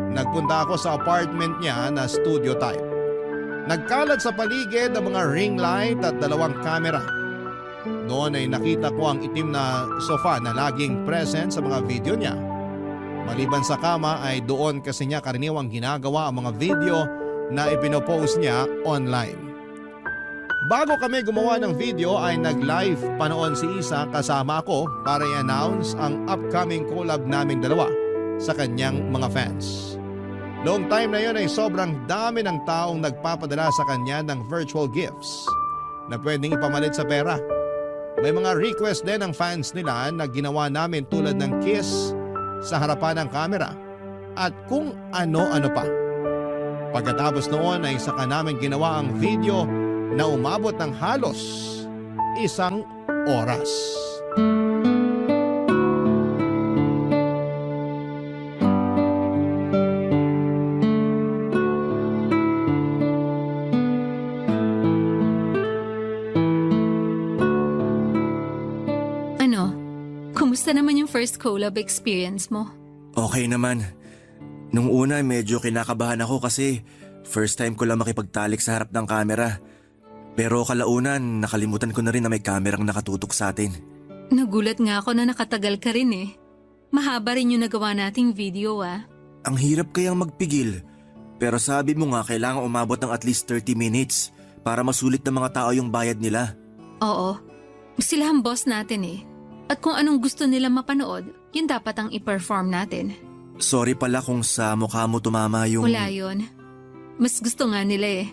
Nagpunta ako sa apartment niya na studio type. Nagkalat sa paligid ang mga ring light at dalawang kamera. Noon ay nakita ko ang itim na sofa na laging present sa mga video niya. Maliban sa kama ay doon kasi niya karaniwang ginagawa ang mga video na ipinopost niya online. Bago kami gumawa ng video ay nag-live pa noon si Isa kasama ako para i-announce ang upcoming collab naming dalawa sa kanyang mga fans. Noong time na yun ay sobrang dami ng taong nagpapadala sa kanya ng virtual gifts na pwedeng ipamalit sa pera. May mga request din ng fans nila na ginawa namin tulad ng kiss sa harapan ng kamera at kung ano-ano pa. Pagkatapos noon ay saka namin ginawa ang video na umabot ng halos 1 oras. Kumusta naman yung first collab experience mo? Okay naman. Nung una medyo kinakabahan ako kasi first time ko lang makipagtalik sa harap ng kamera. Pero kalaunan nakalimutan ko na rin na may kamerang nakatutok sa atin. Nagulat nga ako na nakatagal ka rin eh. Mahaba rin yung nagawa nating video ah. Ang hirap kayang magpigil. Pero sabi mo nga kailangan umabot ng at least 30 minutes para masulit ng mga tao yung bayad nila. Oo. Sila ang boss natin eh. At kung anong gusto nila mapanood, yun dapat ang i-perform natin. Sorry pala kung sa mukha mo tumama yung… Wala yun. Mas gusto nga nila eh.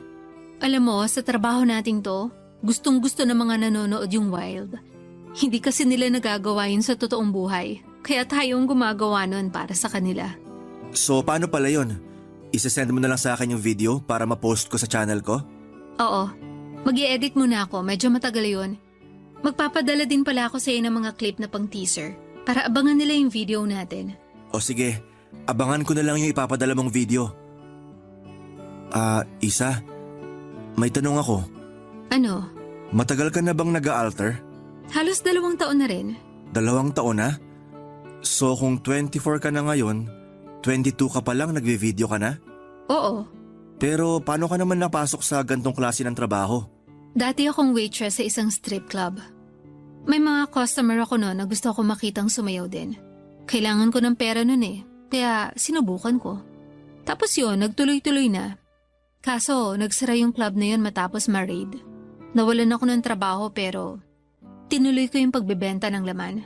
Alam mo, sa trabaho nating to, gustong-gusto ng mga nanonood yung wild. Hindi kasi nila nagagawa yun sa totoong buhay. Kaya tayong gumagawa nun para sa kanila. So paano pala yun? Isasend mo na lang sa akin yung video para ma-post ko sa channel ko? Oo. Mag-i-edit muna ako, medyo matagal yun. Magpapadala din pala ako sa iyo ng mga clip na pang teaser para abangan nila yung video natin. O sige, abangan ko na lang yung ipapadala mong video. Isa, may tanong ako. Ano? Matagal ka na bang nag-a-alter? Halos 2 taon na rin. 2 taon na? So kung 24 ka na ngayon, 22 ka pa lang nagve-video ka na? Oo, Pero paano ka naman napasok sa gantong klase ng trabaho? dati akong waitress sa isang strip club. May mga customer ako noon na gusto ko makitang sumayaw din. Kailangan ko ng pera noon eh, kaya sinubukan ko. Tapos yun, nagtuloy-tuloy na. Kaso, nagsara yung club na yun matapos ma-raid. Nawalan ako ng trabaho pero tinuloy ko yung pagbebenta ng laman.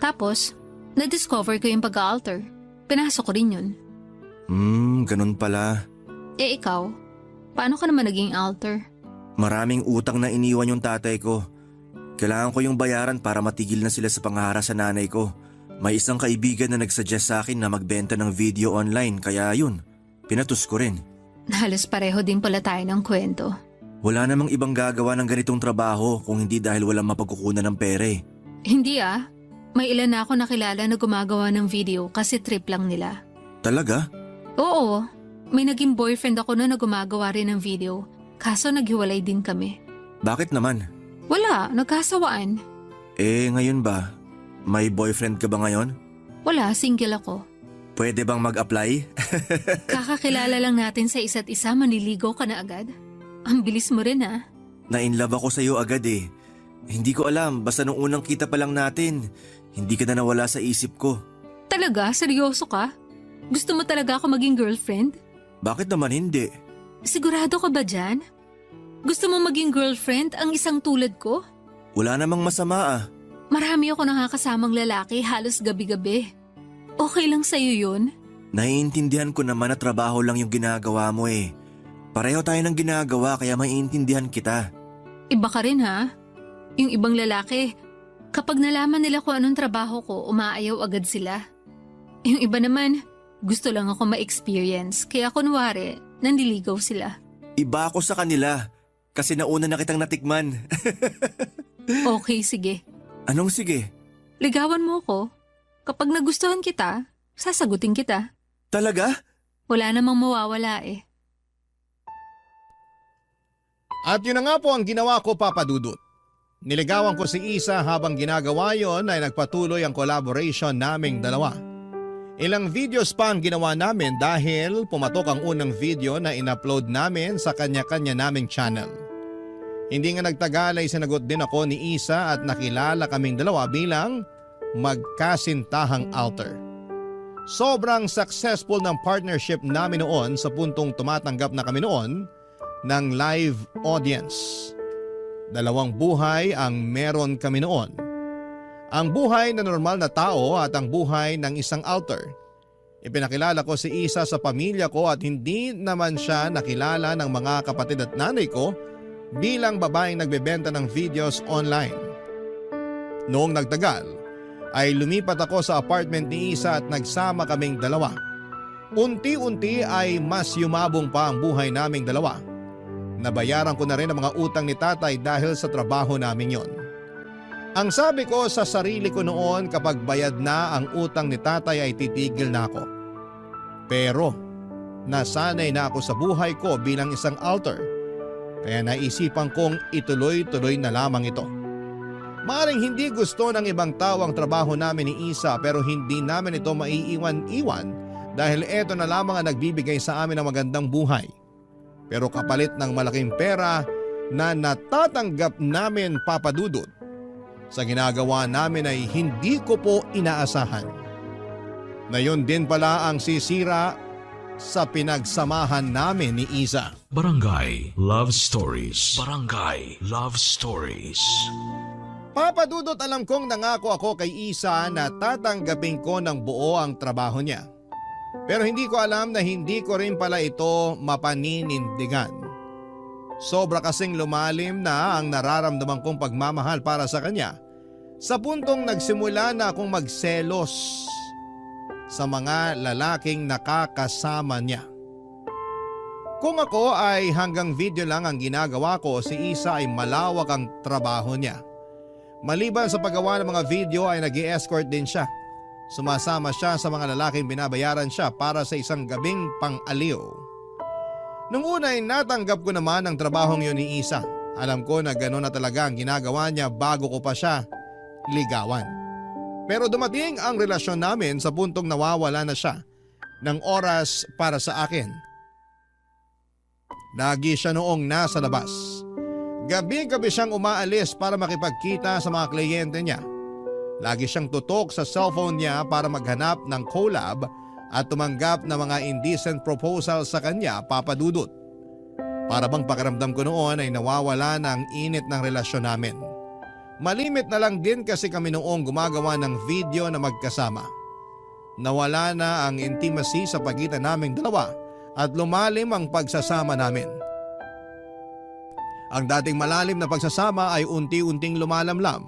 Tapos, na-discover ko yung pag-alter. Pinasok ko rin yun. Ganun pala. Eh ikaw, paano ka naman naging alter? Maraming utang na iniwan yung tatay ko. Kailangan ko yung bayaran para matigil na sila sa pangahara sa nanay ko. May isang kaibigan na nagsuggest sa akin na magbenta ng video online kaya yun, pinatus ko rin. Halos pareho din pala tayo ng kwento. Wala namang ibang gagawa ng ganitong trabaho kung hindi dahil walang mapagkukunan ng pere. Hindi ah, may ilan na ako nakilala na gumagawa ng video kasi trip lang nila. Talaga? Oo, may naging boyfriend ako na gumagawa rin ng video, kaso naghiwalay din kami. Bakit naman? Wala, nagkasawaan. Ngayon ba? May boyfriend ka ba ngayon? Wala, single ako. Pwede bang mag-apply? Kakakilala lang natin sa isa't isa, manliligaw ka na agad. Ang bilis mo rin ah. Na-inlove ako sa'yo agad eh. Hindi ko alam, basta nung unang kita pa lang natin, hindi ka na nawala sa isip ko. Talaga? Seryoso ka? Gusto mo talaga ako maging girlfriend? Bakit naman hindi? Sigurado ka ba dyan? Gusto mo maging girlfriend ang isang tulad ko? Wala namang masama ah. Marami ako nakakasamang lalaki halos gabi-gabi. Okay lang sa'yo yun? Naiintindihan ko naman na trabaho lang yung ginagawa mo eh. Pareho tayo ng ginagawa kaya maiintindihan kita. Iba ka rin ha? Yung ibang lalaki, kapag nalaman nila kung anong trabaho ko, umaayaw agad sila. Yung iba naman, gusto lang ako ma-experience, kaya kunwari, nandiligaw sila. Iba ako sa kanila kasi nauna na kitang natikman. Okay, sige. Anong sige? Ligawan mo ko. Kapag nagustuhan kita, sasagutin kita. Talaga? Wala namang mawawala eh. At yun na nga po ang ginawa ko, Papa Dudut. Niligawan ko si Isa habang ginagawa yon ay nagpatuloy ang collaboration naming dalawa. Ilang videos pa ang ginawa namin dahil pumatok ang unang video na in-upload namin sa kanya-kanya naming channel. Hindi nga nagtagal ay sinagot din ako ni Isa at nakilala kaming dalawa bilang magkasintahang alter. Sobrang successful ng partnership namin noon sa puntong tumatanggap na kami noon ng live audience. 2 buhay ang meron kami noon. Ang buhay na normal na tao at ang buhay ng isang alter. Ipinakilala ko si Isa sa pamilya ko at hindi naman siya nakilala ng mga kapatid at nanay ko bilang babaeng nagbebenta ng videos online. Noong nagtagal, ay lumipat ako sa apartment ni Isa at nagsama kaming dalawa. Unti-unti ay mas yumabong pa ang buhay naming dalawa. Nabayaran ko na rin ang mga utang ni tatay dahil sa trabaho namin yon. Ang sabi ko sa sarili ko noon, kapag bayad na ang utang ni tatay ay titigil na ako. Pero nasanay na ako sa buhay ko bilang isang alter, kaya naisipan kong ituloy-tuloy na lamang ito. Maaring hindi gusto ng ibang tao ang trabaho namin ni Isa pero hindi namin ito maiiwan-iwan dahil ito na lamang ang nagbibigay sa amin ng magandang buhay. Pero kapalit ng malaking pera na natatanggap namin, Papa Dudut, sa ginagawa namin ay hindi ko po inaasahan. Na yun din pala ang sisira sa pinagsamahan namin ni Isa. Barangay Love Stories. Barangay Love Stories. Papa Dudut, alam kong nangako ako kay Isa na tatanggapin ko ng buo ang trabaho niya. Pero hindi ko alam na hindi ko rin pala ito mapaninindigan. Sobra kasing lumalim na ang nararamdaman kong pagmamahal para sa kanya sa puntong nagsimula na akong magselos sa mga lalaking nakakasama niya. Kung ako ay hanggang video lang ang ginagawa ko, si Isa ay malawak ang trabaho niya. Maliban sa paggawa ng mga video ay nag-i-escort din siya. Sumasama siya sa mga lalaking binabayaran siya para sa isang gabing pang-aliw. Nung una ay natanggap ko naman ang trabahong yun ni Isa. Alam ko na gano'n na talaga ang ginagawa niya bago ko pa siya ligawan. Pero dumating ang relasyon namin sa puntong nawawala na siya ng oras para sa akin. Lagi siya noong nasa labas. Gabi-gabi siyang umaalis para makipagkita sa mga kliyente niya. Lagi siyang tutok sa cellphone niya para maghanap ng collab at tumanggap ng mga indecent proposal sa kanya, Papa Dudut. Para bang pakiramdam ko noon ay nawawala na ang init ng relasyon namin. Malimit na lang din kasi kami noong gumagawa ng video na magkasama. Nawala na ang intimacy sa pagitan naming dalawa at lumalim ang pagsasama namin. Ang dating malalim na pagsasama ay unti-unting lumalamlam.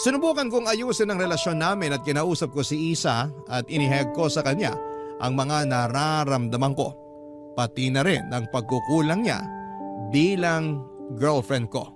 Sinubukan kong ayusin ang relasyon namin at kinausap ko si Isa at iniheg ko sa kanya ang mga nararamdaman ko. Pati na rin ang pagkukulang niya bilang girlfriend ko.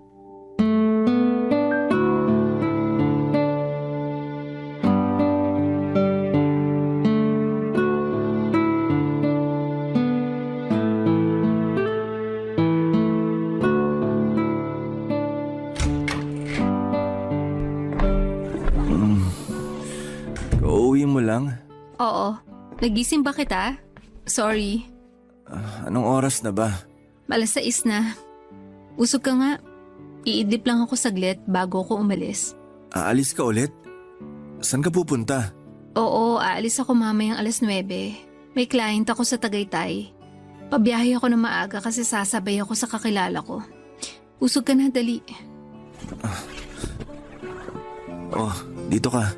Uuwi mo lang? Oo. Nagising ba kita? Sorry. Anong oras na ba? Alas 6 na. Usog ka nga. Iidlip lang ako saglit bago ako umalis. Aalis ka ulit? Saan ka pupunta? Oo, aalis ako mamayang alas 9. May client ako sa Tagaytay. Pabiyahe ako na maaga kasi sasabay ako sa kakilala ko. Usog ka na, dali. Oh, dito ka.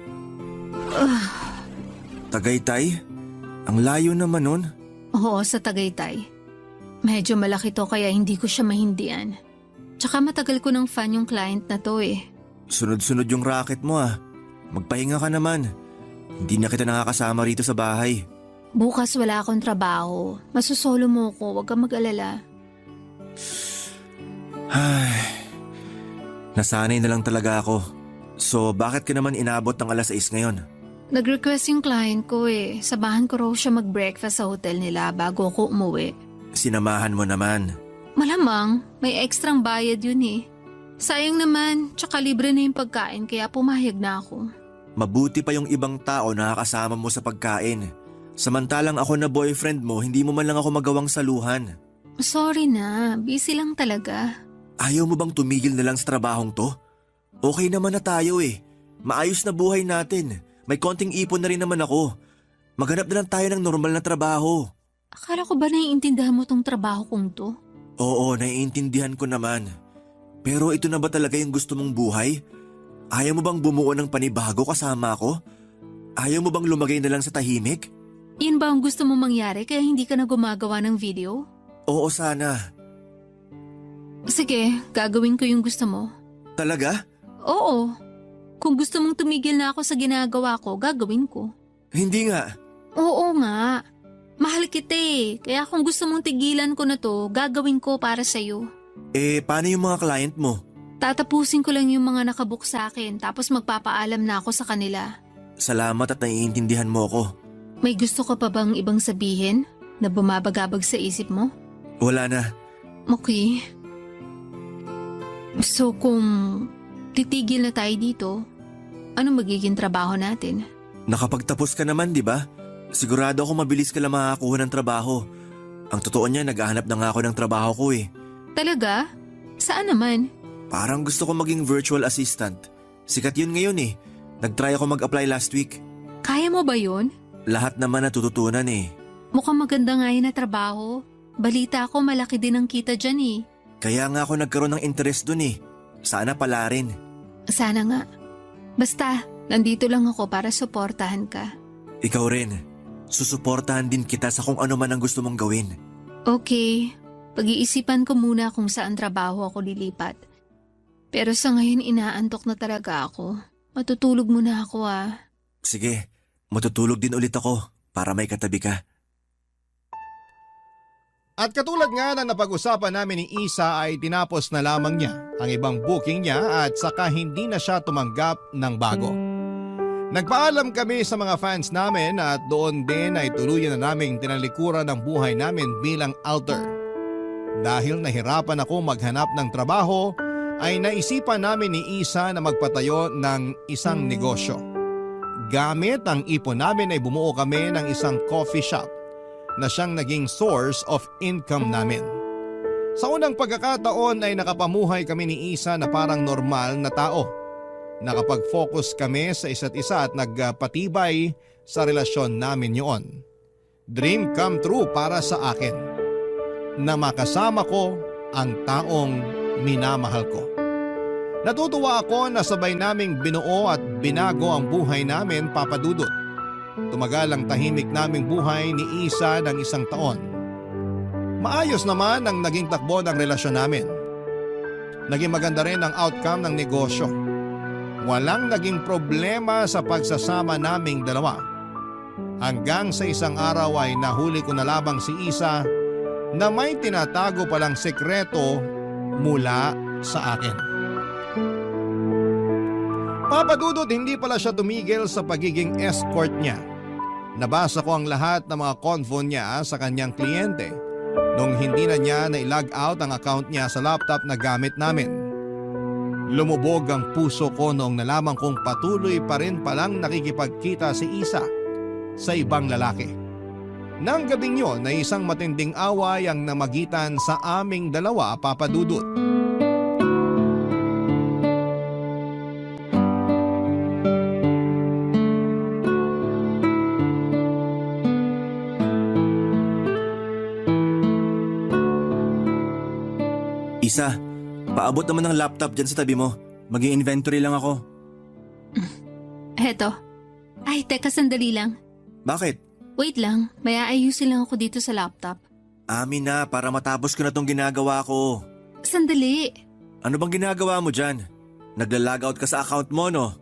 Tagaytay? Ang layo naman nun. Oo, sa Tagaytay. Medyo malaki to kaya hindi ko siya mahindian. Tsaka matagal ko ng fan yung client na to eh. Sunod-sunod yung racket mo ah. Magpahinga ka naman. Hindi na kita nakakasama rito sa bahay. Bukas wala akong trabaho. Masusolo mo ko, huwag kang mag-alala. Ay, nasanay na lang talaga ako. So bakit ka naman inabot ng alas 6 ngayon? Nag-request yung client ko eh. Sabahan ko raw siya mag-breakfast sa hotel nila bago ako umuwi. Sinamahan mo naman. Malamang, may ekstrang bayad yun eh. Sayang naman, tsaka libre na yung pagkain kaya pumayag na ako. Mabuti pa yung ibang tao na kasama mo sa pagkain. Samantalang ako na boyfriend mo, hindi mo man lang ako magawang saluhan. Sorry na, busy lang talaga. Ayaw mo bang tumigil na lang sa trabahong to? Okay naman na tayo eh. Maayos na buhay natin. May konting ipon na rin naman ako. Maghanap na lang tayo ng normal na trabaho. Akala ko ba naiintindihan mo tong trabaho kong to? Oo, naiintindihan ko naman. Pero ito na ba talaga yung gusto mong buhay? Ayaw mo bang bumuo ng panibago kasama ko? Ayaw mo bang lumagay na lang sa tahimik? Yun ba ang gusto mong mangyari kaya hindi ka na gumagawa ng video? Oo, sana. Sige, gagawin ko yung gusto mo. Talaga? Oo. Kung gusto mong tumigil na ako sa ginagawa ko, gagawin ko. Hindi nga. Oo nga. Mahal kita eh. Kaya kung gusto mong tigilan ko na to, gagawin ko para sa'yo. Paano yung mga client mo? Tatapusin ko lang yung mga nakabook sa akin tapos magpapaalam na ako sa kanila. Salamat at naiintindihan mo ako. May gusto ka pa bang ibang sabihin na bumabagabag sa isip mo? Wala na. Okay. So kung titigil na tayo dito, ano magiging trabaho natin? Nakapagtapos ka naman, di ba? Sigurado ako mabilis ka lang makakakuha ng trabaho. Ang totoo niya, naghahanap na nga ako ng trabaho ko eh. Talaga? Saan naman? Parang gusto ko maging virtual assistant. Sikat yun ngayon eh. Nag-try ako mag-apply last week. Kaya mo ba yun? Lahat naman natututunan eh. Mukhang maganda nga yun na trabaho. Balita ko malaki din ang kita dyan eh. Kaya nga ako nagkaroon ng interest dun eh. Sana pala rin. Sana nga. Basta, nandito lang ako para suportahan ka. Ikaw rin. Susuportahan din kita sa kung ano man ang gusto mong gawin. Okay, pag-iisipan ko muna kung saan trabaho ako lilipat. Pero sa ngayon inaantok na talaga ako. Matutulog muna ako ah. Sige, matutulog din ulit ako para may katabi ka. At katulad nga na napag-usapan namin ni Isa ay tinapos na lamang niya ang ibang booking niya at saka hindi na siya tumanggap ng bago. Nagpaalam kami sa mga fans namin at doon din ay tuluyan na naming tinalikuran ang buhay namin bilang alter. Dahil nahirapan ako maghanap ng trabaho ay naisipan namin ni Isa na magpatayo ng isang negosyo. gamit ang ipon namin ay bumuo kami ng isang coffee shop na siyang naging source of income namin. Sa unang pagkakataon ay nakapamuhay kami ni Isa na parang normal na tao. Nakapag-focus kami sa isa't isa at nagpatibay sa relasyon namin yun. Dream come true para sa akin na makasama ko ang taong minamahal ko. Natutuwa ako na sabay naming binuo at binago ang buhay namin, Papa Dudut. Tumagal ang tahimik naming buhay ni Isa ng 1 taon. Maayos naman ang naging takbo ng relasyon namin. Naging maganda rin ang outcome ng negosyo. Walang naging problema sa pagsasama naming dalawa. Hanggang sa isang araw ay nahuli ko na labang si Isa na may tinatago palang sekreto mula sa akin. Papa Dudut, hindi pala siya tumigil sa pagiging escort niya. Nabasa ko ang lahat ng mga convo niya sa kanyang kliyente nung hindi na niya na-log out ang account niya sa laptop na gamit namin. Lumubog ang puso ko noong nalaman kong patuloy pa rin palang nakikipagkita si Isa sa ibang lalaki. Nang gabing yon ay isang matinding away ang namagitan sa aming dalawa, Papa Dudut. Isa, paabot naman ng laptop dyan sa tabi mo. Mag-i-inventory lang ako. Heto. Ay, teka sandali lang. Bakit? Wait lang, may aayusin lang ako dito sa laptop. Amin na, para matapos ko na tong ginagawa ko. Sandali. Ano bang ginagawa mo dyan? Nagla-logout ka sa account mo, no?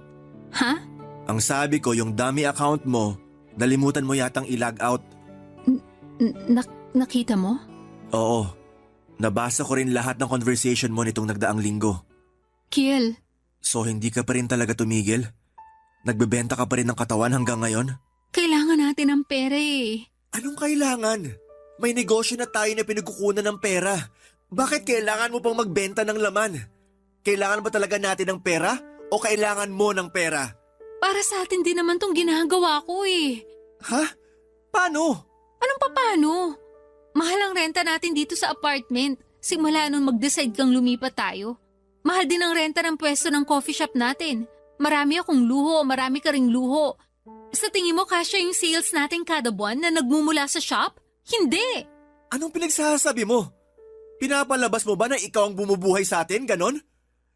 Ha? Ang sabi ko, yung dummy account mo, nalimutan mo yatang i-logout. Nakita mo? Oo. Nabasa ko rin lahat ng conversation mo nitong nagdaang linggo. Kiel. So hindi ka pa rin talaga tumigil? Nagbebenta ka pa rin ng katawan hanggang ngayon? Kailangan natin ng pera eh. Anong kailangan? May negosyo na tayo na pinagkukunan ng pera. Bakit kailangan mo pang magbenta ng laman? Kailangan ba talaga natin ng pera o kailangan mo ng pera? Para sa atin din naman tong ginagawa ko eh. Ha? Paano? Anong paano? Mahal ang renta natin dito sa apartment. Simula nung mag-decide kang lumipat tayo. Mahal din ang renta ng pwesto ng coffee shop natin. Marami akong luho, marami ka ring luho. Sa tingin mo kasya yung sales natin kada buwan na nagmumula sa shop? Hindi! Anong pinagsasabi mo? Pinapalabas mo ba na ikaw ang bumubuhay sa atin, ganon?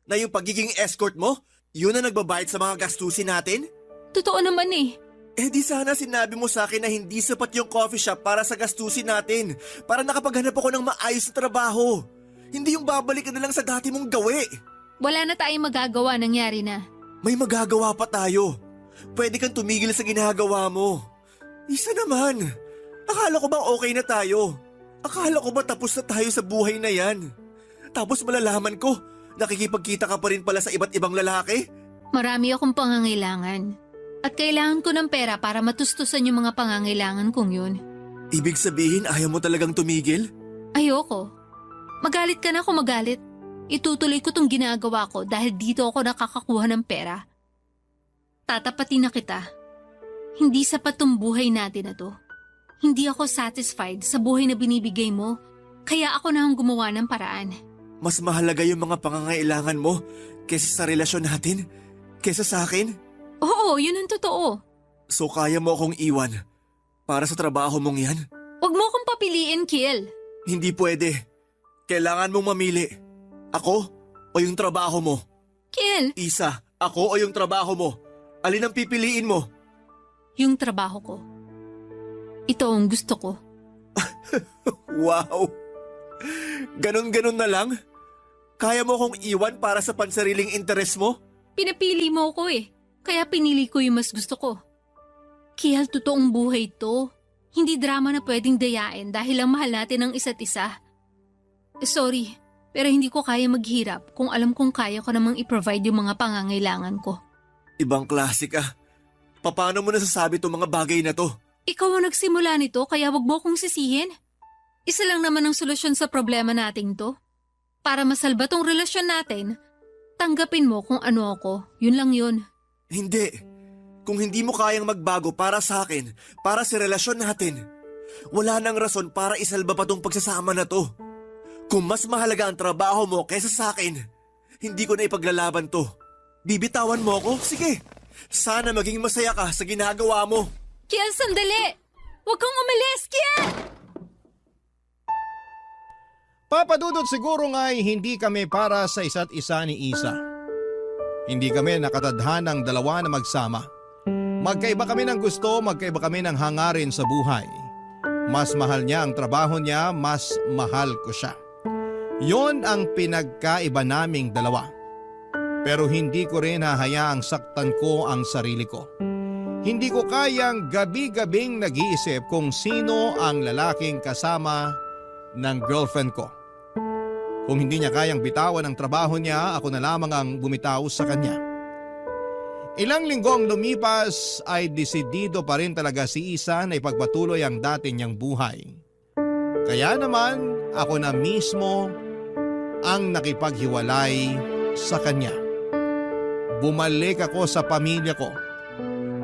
Na yung pagiging escort mo, yun ang nagbabayad sa mga gastusin natin? Totoo naman eh. Eh di sana sinabi mo sa akin na hindi sapat yung coffee shop para sa gastusin natin. Para nakapaghanap ako ng maayos na trabaho. Hindi yung babalik ka na lang sa dati mong gawi. Wala na tayong magagawa, nangyari na. May magagawa pa tayo. Pwede kang tumigil sa ginagawa mo. Isa naman. Akala ko bang okay na tayo? Akala ko ba tapos na tayo sa buhay na yan? Tapos malalaman ko, nakikipagkita ka pa rin pala sa iba't ibang lalaki? Marami akong pangangailangan. At kailangan ko ng pera para matustusan yung mga pangangailangan kong yun. Ibig sabihin ayaw mo talagang tumigil? Ayoko. Magalit ka na kung magalit. Itutuloy ko tong ginagawa ko dahil dito ako nakakakuha ng pera. Tatapatin na kita. Hindi sapat tong buhay natin na to. Hindi ako satisfied sa buhay na binibigay mo, kaya ako na ang gumawa ng paraan. Mas mahalaga yung mga pangangailangan mo kaysa sa relasyon natin? Kaysa sa akin? Oo, yun ang totoo. So kaya mo akong iwan para sa trabaho mong yan? Huwag mo akong papiliin, Kiel. Hindi pwede. Kailangan mong mamili. Ako o yung trabaho mo? Kiel, Isa, ako o yung trabaho mo? Alin ang pipiliin mo? yung trabaho ko. Ito ang gusto ko. Wow! Ganon-ganon na lang? Kaya mo akong iwan para sa pansariling interes mo? Pinapili mo ko eh. Kaya pinili ko yung mas gusto ko. Kiel, totoong buhay to. Hindi drama na pwedeng dayain dahil lang mahal natin ang isa't isa. Sorry, pero hindi ko kaya maghirap kung alam kong kaya ko namang i-provide yung mga pangangailangan ko. Ibang klase ka. Paano mo nasasabi itong mga bagay na to? Ikaw ang nagsimula nito kaya wag mo kong sisihin. Isa lang naman ang solusyon sa problema nating to. Para masalba tong relasyon natin, tanggapin mo kung ano ako. Yun lang yun. Hindi. Kung hindi mo kayang magbago para sa akin, para sa relasyon natin, wala nang rason para isalba pa tong pagsasama na to. Kung mas mahalaga ang trabaho mo kaysa sa akin, hindi ko na ipaglalaban to. Bibitawan mo ako? Sige. Sana maging masaya ka sa ginagawa mo. Kiel, sandali! Huwag kang umalis, Kiel! Papa Dudut, siguro nga'y hindi kami para sa isa't isa ni Isa. Hindi kami nakatadhanang dalawa na magsama. Magkaiba kami ng gusto, magkaiba kami ng hangarin sa buhay. Mas mahal niya ang trabaho niya, mas mahal ko siya. Yon ang pinagkaiba naming dalawa. Pero hindi ko rin hahayaang saktan ko ang sarili ko. Hindi ko kayang gabi-gabing nag-iisip kung sino ang lalaking kasama ng girlfriend ko. Kung hindi niya kayang bitawan ang trabaho niya, ako na lamang ang bumitaw sa kanya. Ilang linggo ang lumipas ay desidido pa rin talaga si Isa na ipagpatuloy ang dati niyang buhay. Kaya naman ako na mismo ang nakipaghiwalay sa kanya. Bumalik ako sa pamilya ko.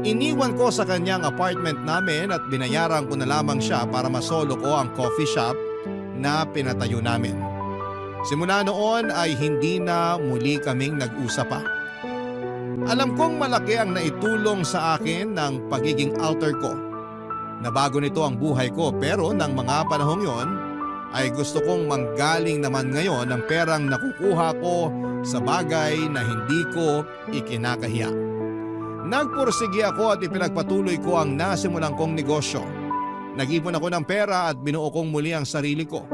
Iniwan ko sa kanyang apartment namin at binayaran ko na lamang siya para masolo ko ang coffee shop na pinatayo namin. Simula noon ay hindi na muli kaming nag-usap pa. Alam kong malaki ang naitulong sa akin ng pagiging alter ko. Nabago nito ang buhay ko pero ng mga panahong yon ay gusto kong manggaling naman ngayon ang perang nakukuha ko sa bagay na hindi ko ikinakahiya. Nagpursigi ako at ipinagpatuloy ko ang nasimulan kong negosyo. Nag-ipon ako ng pera at binuo kong muli ang sarili ko.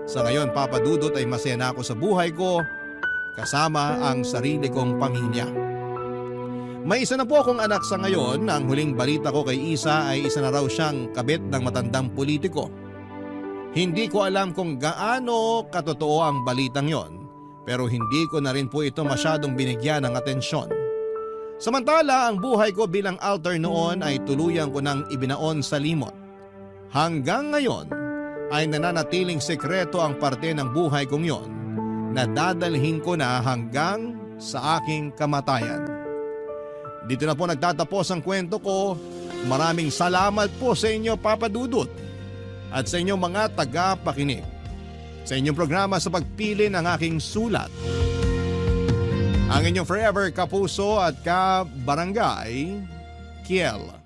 Sa ngayon, Papa Dudut, ay masaya na ako sa buhay ko kasama ang sarili kong pamilya. May isa na po akong anak sa ngayon. Ang huling balita ko kay Isa ay isa na raw siyang kabit ng matandang politiko. Hindi ko alam kung gaano katotoo ang balitang yon, pero hindi ko na rin po ito masyadong binigyan ng atensyon. Samantala, ang buhay ko bilang alter noon ay tuluyan ko nang ibinaon sa limot. Hanggang ngayon ay nananatiling sekreto ang parte ng buhay kong yon na dadalhin ko na hanggang sa aking kamatayan. Dito na po nagtatapos ang kwento ko. Maraming salamat po sa inyo, Papa Dudut, at sa inyong mga tagapakinig sa inyong programa sa pagpili ng aking sulat. Ang inyong forever kapuso at kabarangay, Kiel.